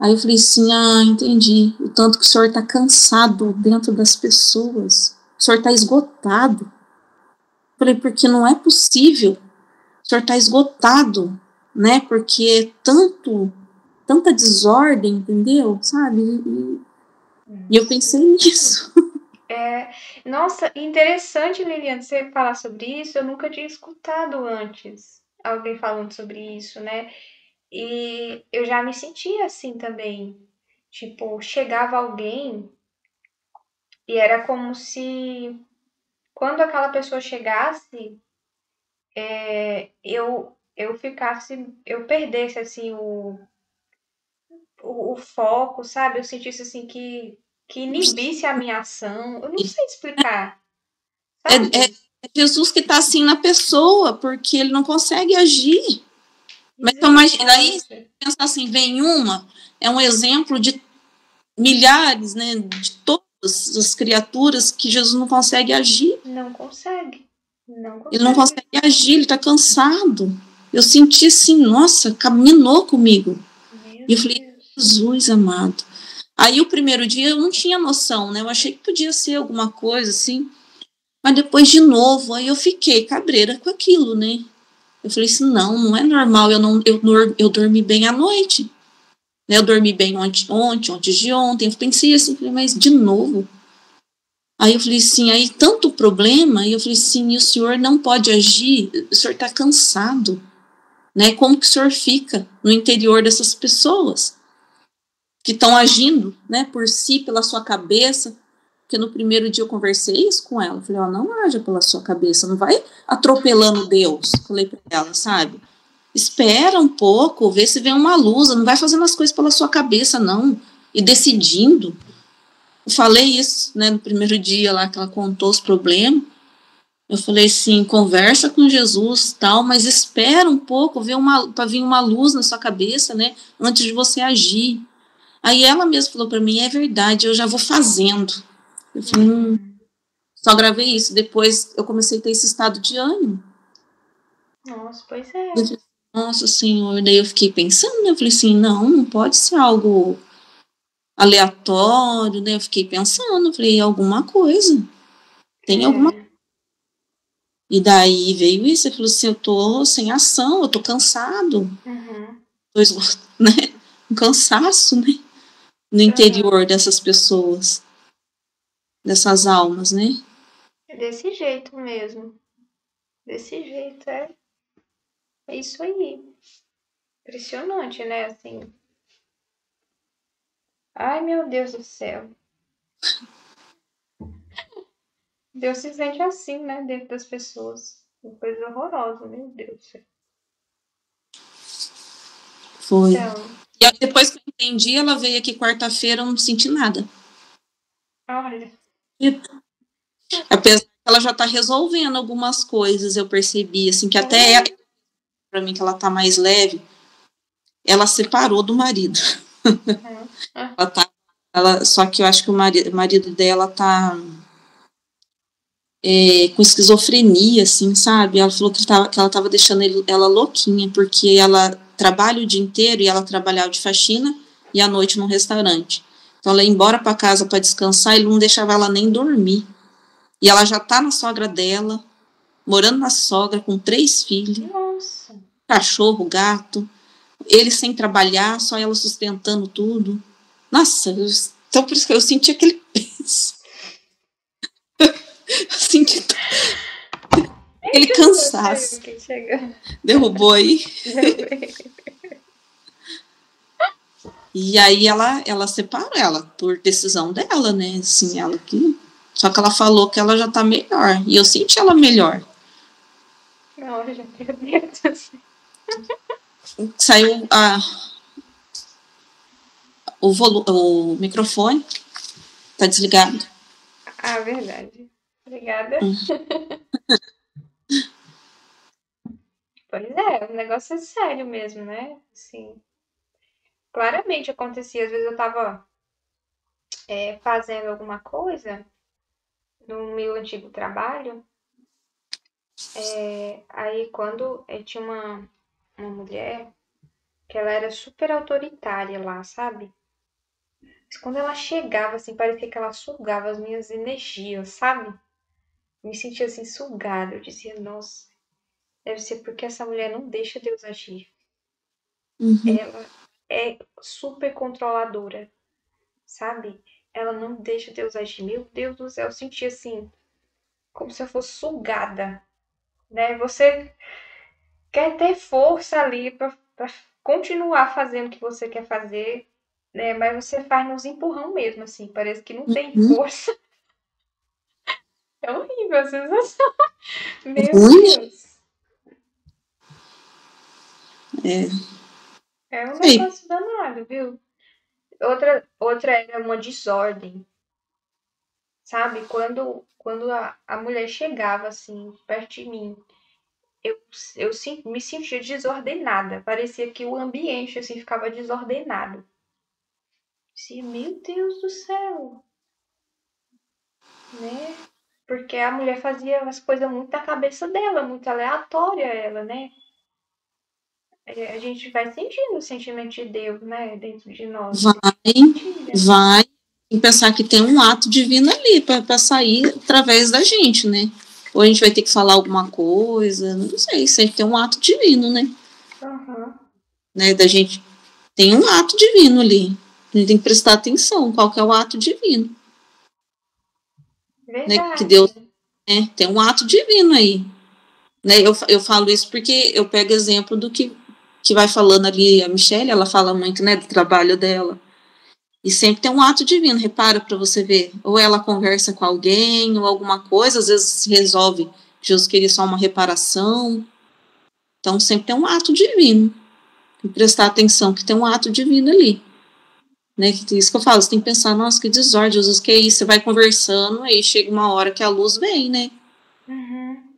Aí eu falei assim, entendi. O tanto que o senhor está cansado dentro das pessoas. O senhor está esgotado. Falei, porque não é possível. O senhor está esgotado, né? Porque tanta desordem, entendeu? Sabe? E eu pensei nisso. Nossa, interessante, Liliane, você falar sobre isso. Eu nunca tinha escutado antes alguém falando sobre isso, né? E eu já me sentia assim também. Tipo, chegava alguém e era como se quando aquela pessoa chegasse, eu ficasse, eu perdesse assim o foco, sabe? Eu sentisse assim que inibisse a minha ação. Eu não sei explicar, É, sabe? Jesus que está assim na pessoa, porque ele não consegue agir. Mas então, imagina, aí Misericórdia. pensar assim, vem uma, é um exemplo de milhares, né, de todas as criaturas que Jesus não consegue agir. Não consegue. Não Ele não consegue. consegue agir, ele está cansado. Eu senti assim, nossa, caminhou comigo. Meu E eu falei, Deus. Jesus amado. Aí o primeiro dia eu não tinha noção, né? Eu achei que podia ser alguma coisa assim. Mas depois de novo, aí eu fiquei cabreira com aquilo, né? Eu falei assim, não é normal, eu dormi bem à noite. Né? Eu dormi bem antes de ontem. Eu pensei assim, mas de novo? Aí eu falei assim, aí tanto problema, e eu falei assim, e o senhor não pode agir, o senhor está cansado, né? Como que o senhor fica no interior dessas pessoas que estão agindo, né, por si, pela sua cabeça? Porque no primeiro dia eu conversei isso com ela, eu falei, não haja pela sua cabeça, não vai atropelando Deus, falei para ela, sabe? Espera um pouco, vê se vem uma luz, não vai fazendo as coisas pela sua cabeça, não, e decidindo. Eu falei isso, né, no primeiro dia lá que ela contou os problemas. Eu falei assim, conversa com Jesus, tal, mas espera um pouco, para vir uma luz na sua cabeça, né, antes de você agir. Aí ela mesma falou para mim, é verdade, eu já vou fazendo. Eu falei, só gravei isso. Depois eu comecei a ter esse estado de ânimo. Nossa, pois Eu é. falei, nossa Senhor, daí eu fiquei pensando, né? Eu falei assim, não pode ser algo aleatório, né? Eu fiquei pensando, eu falei, alguma coisa, tem alguma. É. E daí veio isso, ele falou assim, eu tô sem ação, eu tô cansado, Uhum. né? Um cansaço, né? No Uhum. interior dessas pessoas, dessas almas, né? Desse jeito mesmo. Desse jeito, é. É isso aí. Impressionante, né? Assim. Ai, meu Deus do céu. Deus se sente assim, né? Dentro das pessoas. Uma coisa horrorosa, meu Deus do céu. Foi. Então, E aí, depois que eu entendi, ela veio aqui quarta-feira, eu não senti nada. olha. E, apesar que ela já tá resolvendo algumas coisas, eu percebi, assim, que até Uhum. para mim que ela tá mais leve, ela separou do marido. Uhum. Ah, Ela tá, só que eu acho que o marido dela tá com esquizofrenia, assim, sabe? Ela falou que ela tava deixando ela louquinha, porque ela trabalha o dia inteiro e ela trabalhava de faxina e à noite num restaurante. Então ela ia embora para casa para descansar e ele não deixava ela nem dormir. E ela já tá na sogra dela, morando na sogra com 3 filhos, nossa. cachorro, gato, ele sem trabalhar, só ela sustentando tudo. Nossa, então por isso que eu senti aquele peso. Eu senti aquele cansaço. Que chega. Derrubou aí. Deu bem. E aí ela separou ela, por decisão dela, né? Assim, ela que. Só que ela falou que ela já tá melhor. E eu senti ela melhor. Olha, meu Deus do céu. Saiu o microfone, tá desligado. Ah, verdade. Obrigada. Pois é, o negócio é sério mesmo, né? Assim, claramente acontecia. Às vezes eu tava fazendo alguma coisa no meu antigo trabalho, aí quando tinha uma mulher que ela era super autoritária lá, sabe? Mas quando ela chegava, assim, parecia que ela sugava as minhas energias, sabe? Me sentia assim sugada. Eu dizia, nossa, deve ser porque essa mulher não deixa Deus agir. Uhum, Ela é super controladora, sabe? Ela não deixa Deus agir. Meu Deus do céu, eu sentia assim, como se eu fosse sugada, né? Você quer ter força ali para continuar fazendo o que você quer fazer, né? Mas você faz nos empurrão mesmo, assim. Parece que não tem uhum. força. É horrível a sensação. Meu Ruim, né? Deus. É, É um sei. negócio danado, viu? Outra era uma desordem, sabe? Quando a mulher chegava assim, perto de mim, me sentia desordenada. Parecia que o ambiente assim ficava desordenado. Dizia, meu Deus do céu, né? Porque a mulher fazia as coisas muito na cabeça dela, muito aleatória ela, né? A gente vai sentindo o sentimento de Deus, né? Dentro de nós, assim, Vai, mentira. vai. E pensar que tem um ato divino ali para sair através da gente, né? Ou a gente vai ter que falar alguma coisa, não sei, sempre tem um ato divino, né? Aham, Né? Da gente tem um ato divino ali. A gente tem que prestar atenção, qual que é o ato divino, né? Que verdade. Deus, né? Tem um ato divino aí, né? Eu falo isso porque eu pego exemplo do que vai falando ali a Michelle, ela fala muito, né, do trabalho dela. E sempre tem um ato divino, repara para você ver. Ou ela conversa com alguém, ou alguma coisa, às vezes se resolve. Jesus queria só uma reparação. Então sempre tem um ato divino. Tem que prestar atenção que tem um ato divino ali. Né? Que isso que eu falo, você tem que pensar, nossa, que desordem, Jesus, que é isso? Você vai conversando, aí chega uma hora que a luz vem, né? Uhum,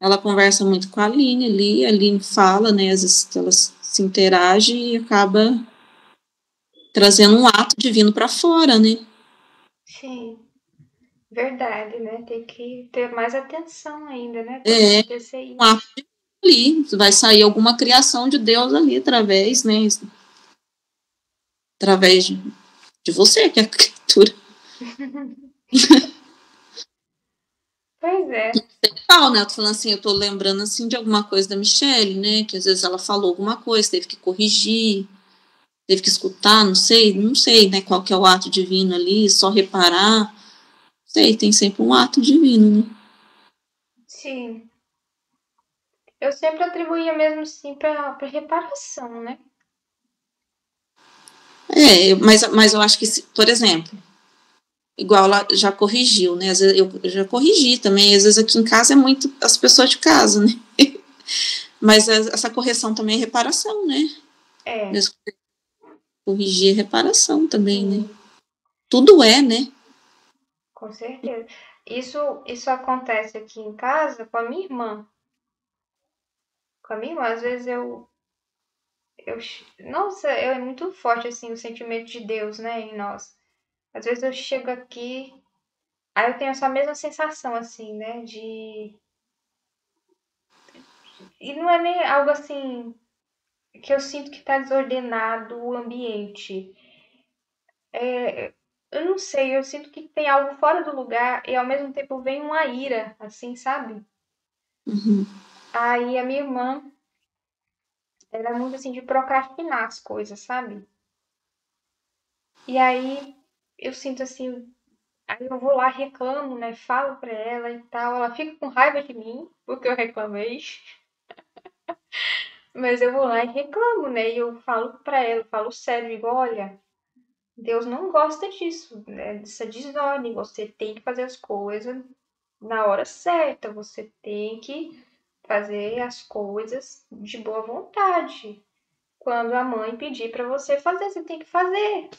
Ela conversa muito com a Aline ali, a Aline fala, né? Às vezes elas se interagem e acaba trazendo um ato divino para fora, né? sim, verdade, né? Tem que ter mais atenção ainda, né? Quando É acontecer um ato isso. ali, vai sair alguma criação de Deus ali através, né? Através de você, que é a criatura. Pois é. Tal, né? Eu tô falando assim, eu tô lembrando assim de alguma coisa da Michelle, né? Que às vezes ela falou alguma coisa, teve que corrigir, teve que escutar, não sei, né? Qual que é o ato divino ali, só reparar. Sei, tem sempre um ato divino, né? Sim. Eu sempre atribuía mesmo sim para reparação, né? Mas eu acho que, por exemplo, igual ela já corrigiu, né? Às vezes eu já corrigi também, às vezes aqui em casa é muito as pessoas de casa, né? Mas essa correção também é reparação, né? É, Mesmo corrigir é reparação também, né? sim, Tudo é, né? com certeza. Isso acontece aqui em casa com a minha irmã. Com a minha irmã, às vezes eu, nossa, é muito forte assim o sentimento de Deus, né, em nós. Às vezes eu chego aqui, aí eu tenho essa mesma sensação assim, né, de e não é nem algo assim que eu sinto que tá desordenado o ambiente. É, eu não sei, eu sinto que tem algo fora do lugar e ao mesmo tempo vem uma ira, assim, sabe? Uhum. Aí a minha irmã, ela é muito assim de procrastinar as coisas, sabe? E aí eu sinto assim, aí eu vou lá, reclamo, né? Falo pra ela e tal. Ela fica com raiva de mim, porque eu reclamei. Mas eu vou lá e reclamo, né? E eu falo pra ela, eu falo sério, digo, olha, Deus não gosta disso, né? Dessa desordem. Você tem que fazer as coisas na hora certa. Você tem que fazer as coisas de boa vontade. Quando a mãe pedir pra você fazer, você tem que fazer.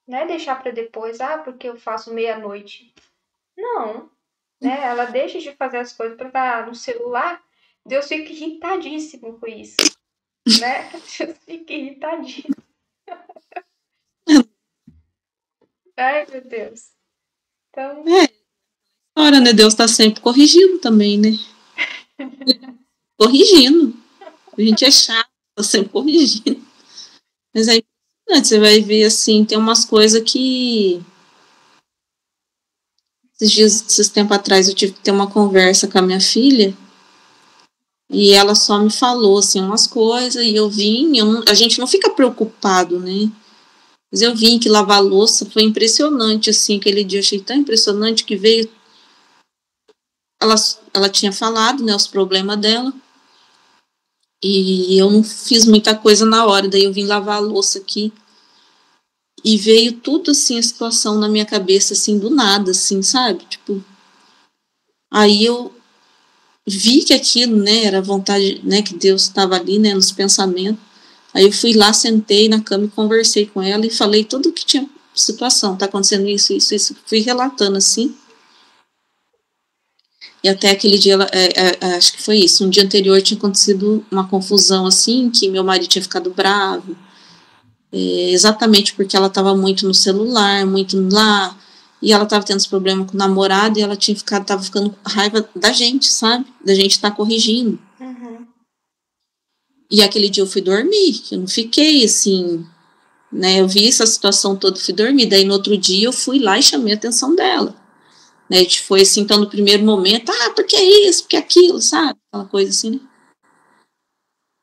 Não é deixar pra depois, porque eu faço meia-noite. Não, né? Ela deixa de fazer as coisas pra estar no celular. Deus fica irritadíssimo com isso, né? Deus fica irritadíssimo. Ai, meu Deus. Então, Ora, né? Deus está sempre corrigindo também, né? Corrigindo. A gente é chato, tá sempre corrigindo. Mas aí, você vai ver, assim, tem umas coisas que... Esses tempos atrás, eu tive que ter uma conversa com a minha filha e ela só me falou, assim, umas coisas e eu vim, a gente não fica preocupado, né? Mas eu vim que lavar a louça foi impressionante, assim, aquele dia eu achei tão impressionante que veio... Ela tinha falado, né, os problemas dela e eu não fiz muita coisa na hora, daí eu vim lavar a louça aqui e veio tudo, assim, a situação na minha cabeça, assim, do nada, assim, sabe? Tipo, aí eu vi que aquilo, né, era a vontade, né, que Deus estava ali, né, nos pensamentos. Aí eu fui lá, sentei na cama e conversei com ela e falei tudo o que tinha situação, tá acontecendo isso, isso, isso. Fui relatando, assim. E até aquele dia, acho que foi isso, um dia anterior tinha acontecido uma confusão, assim, que meu marido tinha ficado bravo, exatamente porque ela estava muito no celular, muito lá, e ela estava tendo esse problema com o namorado, e ela estava ficando com raiva da gente, sabe? Da gente estar corrigindo. uhum. E aquele dia eu fui dormir, eu não fiquei assim, né? Eu vi essa situação toda, fui dormir. Daí no outro dia eu fui lá e chamei a atenção dela. Né? A gente foi assim, então no primeiro momento, porque é isso, porque é aquilo, sabe? Aquela coisa assim, né?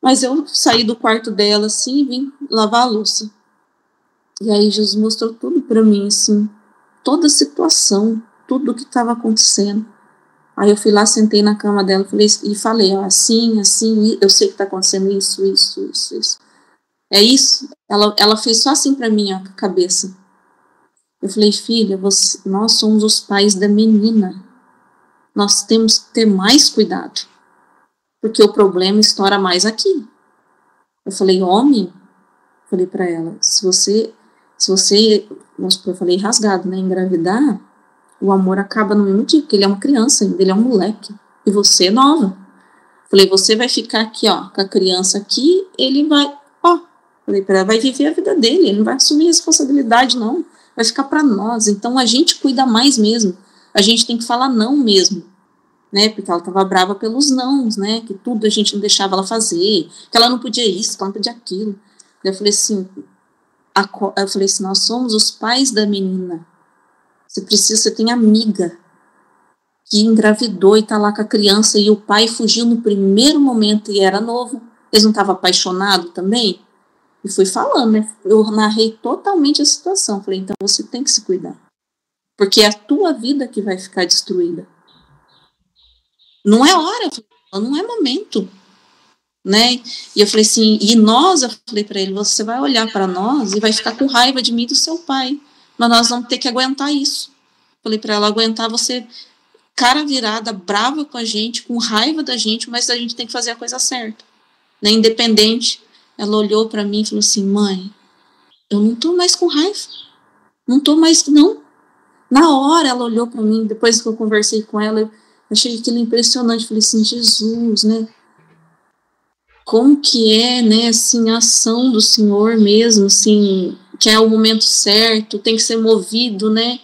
Mas eu saí do quarto dela assim e vim lavar a louça. E aí Jesus mostrou tudo para mim, assim, toda a situação, tudo o que estava acontecendo. Aí eu fui lá, sentei na cama dela e falei, ó, assim, assim, eu sei que está acontecendo isso, isso, isso, isso. É isso? Ela fez só assim para mim, ó, com a cabeça. Eu falei, filha, nós somos os pais da menina. Nós temos que ter mais cuidado, porque o problema estoura mais aqui. Eu falei, homem, falei para ela, se você, eu falei rasgado, né, engravidar, o amor acaba no mesmo dia, porque ele é uma criança ainda, ele é um moleque, e você é nova. Falei, você vai ficar aqui, ó, com a criança aqui, ele vai, ó, falei para ela, vai viver a vida dele, ele não vai assumir responsabilidade, não, vai ficar para nós, então a gente cuida mais mesmo, a gente tem que falar não mesmo, né, porque ela estava brava pelos nãos, né, que tudo a gente não deixava ela fazer, que ela não podia isso, que ela não podia aquilo. Eu falei assim, nós somos os pais da menina, você tem amiga que engravidou e tá lá com a criança e o pai fugiu no primeiro momento e era novo, eles não estavam apaixonados também? E fui falando, né? Eu narrei totalmente a situação. Falei, então você tem que se cuidar. Porque é a tua vida que vai ficar destruída. Não é hora, não é momento. Né? E eu falei assim, eu falei para ele, você vai olhar para nós e vai ficar com raiva de mim e do seu pai. Mas nós vamos ter que aguentar isso. Falei para ela, aguentar você cara virada, brava com a gente, com raiva da gente, mas a gente tem que fazer a coisa certa. Né? Independente. Ela olhou para mim e falou assim, mãe, eu não tô mais com raiva. Não tô mais, não. Na hora ela olhou para mim, depois que eu conversei com ela, eu achei aquilo impressionante. Falei assim, Jesus, né? Como que é, né, assim, a ação do Senhor mesmo, assim, que é o momento certo, tem que ser movido, né,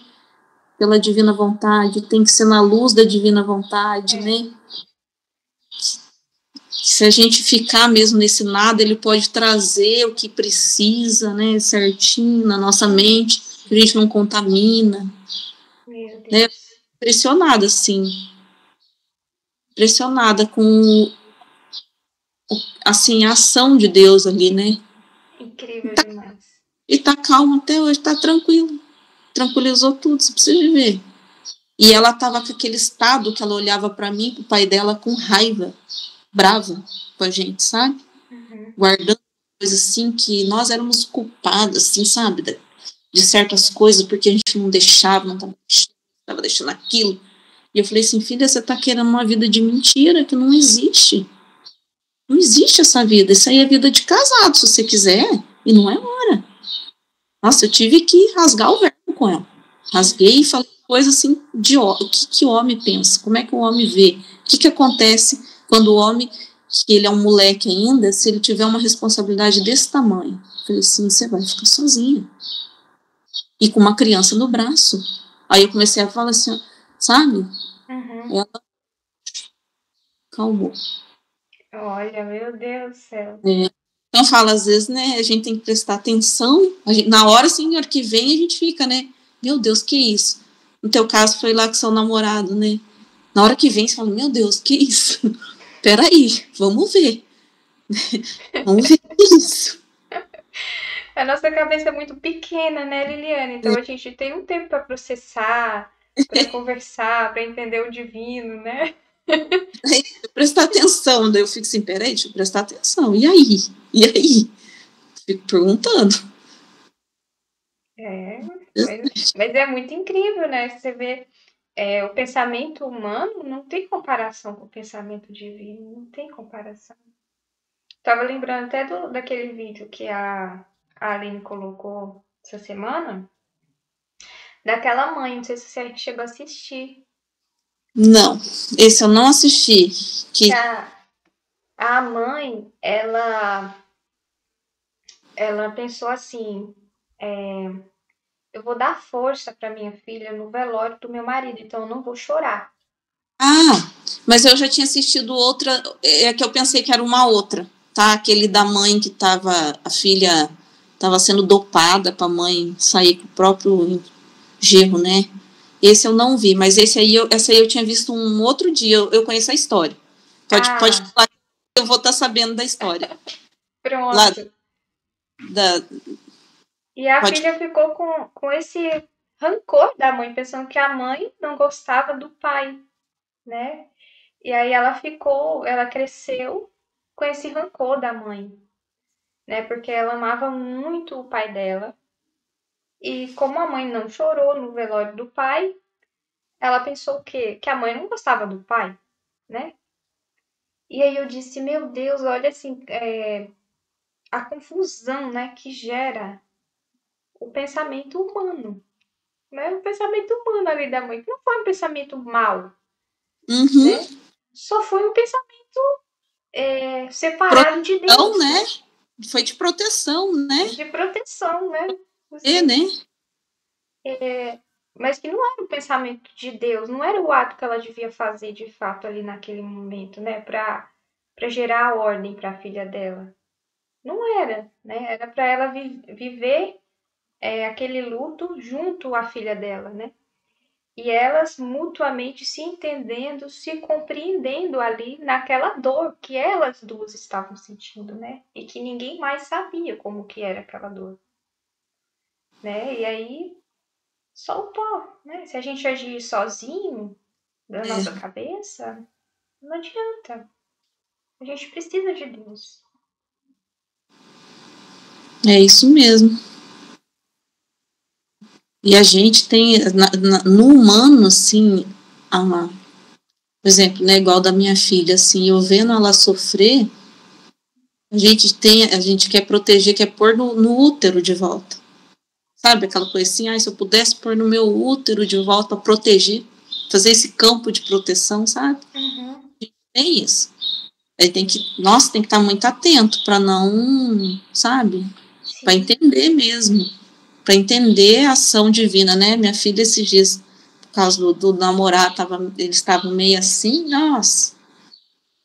pela divina vontade, tem que ser na luz da divina vontade, né? Se a gente ficar mesmo nesse nada, ele pode trazer o que precisa, né, certinho na nossa mente, que a gente não contamina. Meu Deus. Né? Impressionada, assim. Impressionada com, assim, a ação de Deus ali, né? Incrível demais. E tá calmo até hoje, tá tranquilo. Tranquilizou tudo, você precisa ver. E ela tava com aquele estado que ela olhava para mim, pro pai dela, com raiva, brava com a gente, sabe? Uhum. Guardando coisas assim que nós éramos culpadas, assim, sabe? De certas coisas, porque a gente não deixava, não tava deixando aquilo. E eu falei assim, filha, você tá querendo uma vida de mentira que não existe. Não existe essa vida. Isso aí é vida de casado, se você quiser. E não é hora. Nossa, eu tive que rasgar o verbo com ela. Rasguei e falei coisa assim de o que o homem pensa, como é que o homem vê, o que acontece quando o homem, que ele é um moleque ainda, se ele tiver uma responsabilidade desse tamanho. Eu falei assim, você vai ficar sozinha. e com uma criança no braço. Aí eu comecei a falar assim, sabe? Ela calmou. Olha, meu Deus do céu. Então eu falo, às vezes, né, a gente tem que prestar atenção, na hora, assim, na hora que vem, a gente fica, né, meu Deus, que isso? No teu caso, foi lá com seu namorado, né? Na hora que vem, você fala, meu Deus, que isso? Peraí, vamos ver. Vamos ver isso. A nossa cabeça é muito pequena, né, Liliane? Então a gente tem um tempo para processar, para conversar, para entender o divino, né? Prestar atenção, daí eu fico assim, peraí, deixa eu prestar atenção, e aí? E aí? Fico perguntando. Mas é muito incrível, né? Você vê o pensamento humano não tem comparação com o pensamento divino, não tem comparação. Tava lembrando até daquele vídeo que a Aline colocou essa semana, daquela mãe, não sei se você chegou a assistir. Não, esse eu não assisti. Que a mãe, ela pensou assim, eu vou dar força para minha filha no velório do meu marido, então eu não vou chorar. Ah, mas eu já tinha assistido outra, é que eu pensei que era uma outra, tá? Aquele da mãe que tava, a filha tava sendo dopada pra mãe sair com o próprio genro, né? Esse eu não vi, mas essa aí eu tinha visto um outro dia, eu conheço a história. Pode falar que eu vou estar sabendo da história. Lá Pronto. da, E a filha ficou com esse rancor da mãe, pensando que a mãe não gostava do pai, né? E aí ela cresceu com esse rancor da mãe, né? Porque ela amava muito o pai dela. E como a mãe não chorou no velório do pai, ela pensou o quê? Que a mãe não gostava do pai, né? E aí eu disse, meu Deus, olha assim, a confusão, né, que gera o pensamento humano, né? O pensamento humano ali da mãe, que não foi um pensamento mau, né? Só foi um pensamento separado de proteção, Deus, né? Foi de proteção, né? de proteção, né? É, Assim, né? mas que não era o pensamento de Deus, não era o ato que ela devia fazer de fato ali naquele momento, né? Para gerar a ordem para a filha dela. Não era, né? Era para ela viver aquele luto junto à filha dela, né? E elas mutuamente se entendendo, se compreendendo ali naquela dor que elas duas estavam sentindo, né? E que ninguém mais sabia como que era aquela dor, né? E aí só o pó, né? Se a gente agir sozinho da nossa cabeça, não adianta. A gente precisa de Deus. É isso mesmo. E a gente tem, no humano, assim, por exemplo, né, igual da minha filha, assim, eu vendo ela sofrer, a gente quer proteger, quer pôr no útero de volta. Sabe, aquela coisa assim, se eu pudesse pôr no meu útero de volta para proteger, fazer esse campo de proteção, sabe? É isso. Aí nossa, tem que estar muito atento para não, sabe? Para entender mesmo, para entender a ação divina, né? Minha filha esses dias, por causa do namorado, eles estavam meio assim, nossa,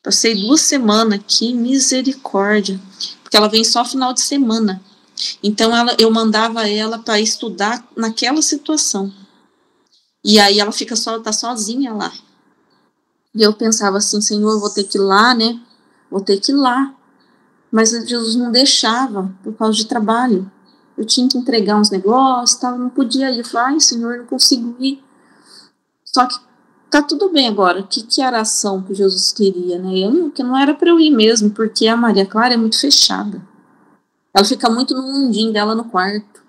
passei 2 semanas, que misericórdia, porque ela vem só final de semana, então eu mandava ela para estudar naquela situação, e aí ela tá sozinha lá, e eu pensava assim, Senhor, eu vou ter que ir lá, né, vou ter que ir lá, mas Jesus não deixava, por causa de trabalho, eu tinha que entregar uns negócios, tal, não podia ir. Eu falei, ai, Senhor, não consigo ir. Só que tá tudo bem agora. O que era a ação que Jesus queria, né? Que não era para eu ir mesmo, porque a Maria Clara é muito fechada. Ela fica muito no mundinho dela no quarto.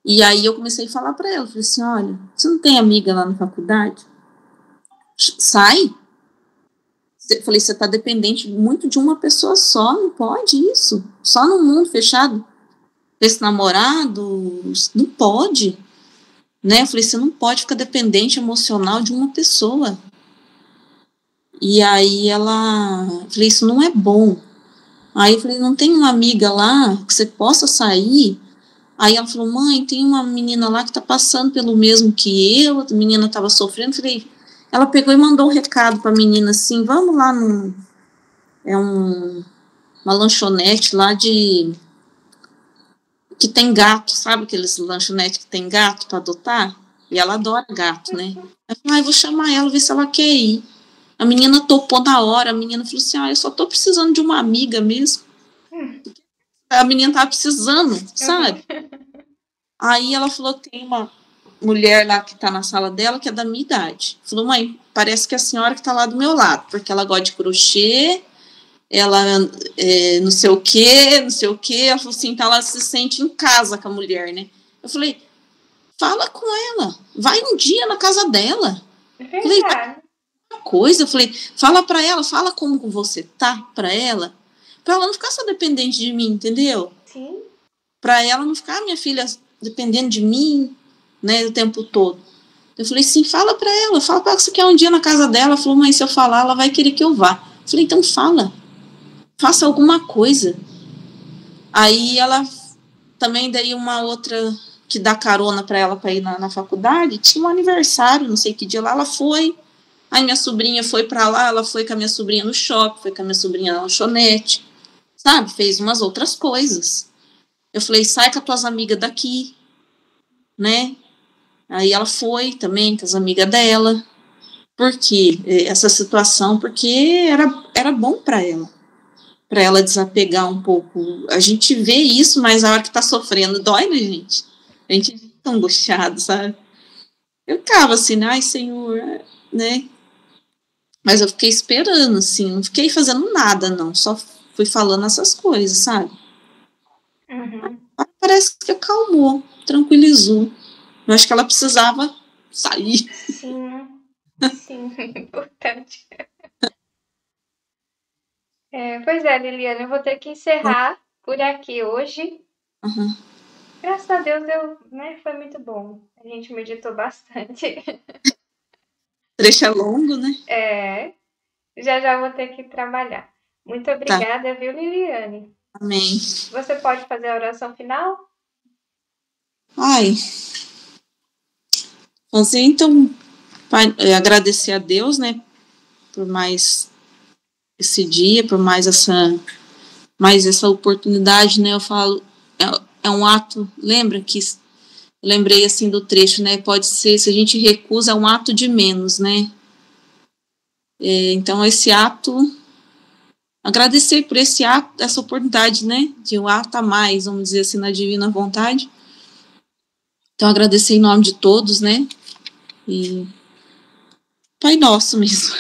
E aí eu comecei a falar para ela, falei assim, olha, você não tem amiga lá na faculdade? Sai. Falei, você tá dependente muito de uma pessoa só, não pode isso. Só no mundo fechado. Esse namorado, não pode, né? Eu falei, você não pode ficar dependente emocional de uma pessoa. E aí falei, isso não é bom. Aí eu falei, não tem uma amiga lá que você possa sair, Aí ela falou, mãe, tem uma menina lá que tá passando pelo mesmo que eu, a menina tava sofrendo. Falei, ela pegou e mandou um recado pra menina assim, vamos lá uma lanchonete lá que tem gato, sabe aqueles lanchonetes que tem gato para adotar? E ela adora gato, né? Eu falei, vou chamar ela, ver se ela quer ir. A menina topou na hora, a menina falou assim, eu só tô precisando de uma amiga mesmo. A menina tava precisando, sabe? Aí ela falou que tem uma mulher lá que tá na sala dela que é da minha idade. Falou, mãe, parece que é a senhora que tá lá do meu lado, porque ela gosta de crochê, ela não sei o quê, não sei o quê. Ela falou assim, então ela se sente em casa com a mulher, né? Eu falei, fala com ela, vai um dia na casa dela. É Falei, verdade. uma coisa, eu falei, fala pra ela, fala como você tá pra ela não ficar só dependente de mim, entendeu? Sim. Pra ela não ficar, minha filha, dependendo de mim, né, o tempo todo. Eu falei, sim, fala pra ela que você quer um dia na casa dela. Ela falou, mãe, se eu falar, ela vai querer que eu vá. Eu falei, então fala, faça alguma coisa. Aí ela também daí uma outra que dá carona para ela para ir na faculdade, tinha um aniversário, não sei que dia lá, ela foi. Aí minha sobrinha foi para lá, ela foi com a minha sobrinha no shopping, foi com a minha sobrinha na lanchonete, sabe? Fez umas outras coisas. Eu falei, sai com as tuas amigas daqui, né? Aí ela foi também com as amigas dela. Por quê? Essa situação, porque era bom para ela desapegar um pouco. A gente vê isso, mas a hora que tá sofrendo dói, né, gente? A gente fica angustiado, sabe? Eu ficava assim, ai, Senhor, né? Mas eu fiquei esperando, assim, não fiquei fazendo nada, não. Só fui falando essas coisas, sabe? Uhum. Parece que acalmou, tranquilizou. Eu acho que ela precisava sair. Sim, sim, importante. Pois é, Liliana, eu vou ter que encerrar por aqui hoje. Uhum. Graças a Deus, foi muito bom. A gente meditou bastante. Trecho é longo, né? É, já já vou ter que trabalhar. Muito Tá, obrigada, viu, Liliane? amém. Você pode fazer a oração final? Ai, então, pai, agradecer a Deus, né, por mais esse dia, por mais essa oportunidade, né? Eu falo, é um ato, lembra que lembrei assim do trecho, né? Pode ser, se a gente recusa, é um ato de menos, né? Então esse ato, agradecer por esse ato, essa oportunidade, né? De um ato a mais, vamos dizer assim, na divina vontade. Então agradecer em nome de todos, né? E Pai nosso mesmo.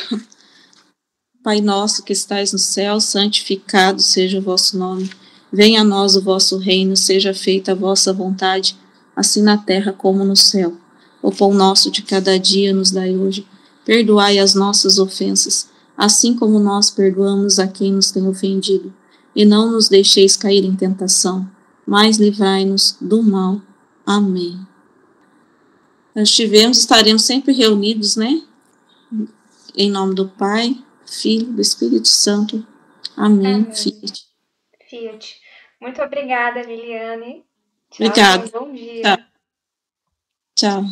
Pai nosso que estais no céu, santificado seja o vosso nome. Venha a nós o vosso reino, seja feita a vossa vontade, assim na terra como no céu. O pão nosso de cada dia nos dai hoje. Perdoai as nossas ofensas, assim como nós perdoamos a quem nos tem ofendido. E não nos deixeis cair em tentação, mas livrai-nos do mal. Amém. Nós estaremos sempre reunidos, né? Em nome do Pai, Filho, do Espírito Santo. Amém. Amém. Fiat. Fiat. Muito obrigada, Liliane. Tchau, tenha Obrigada. um bom Tchau. dia. Tchau.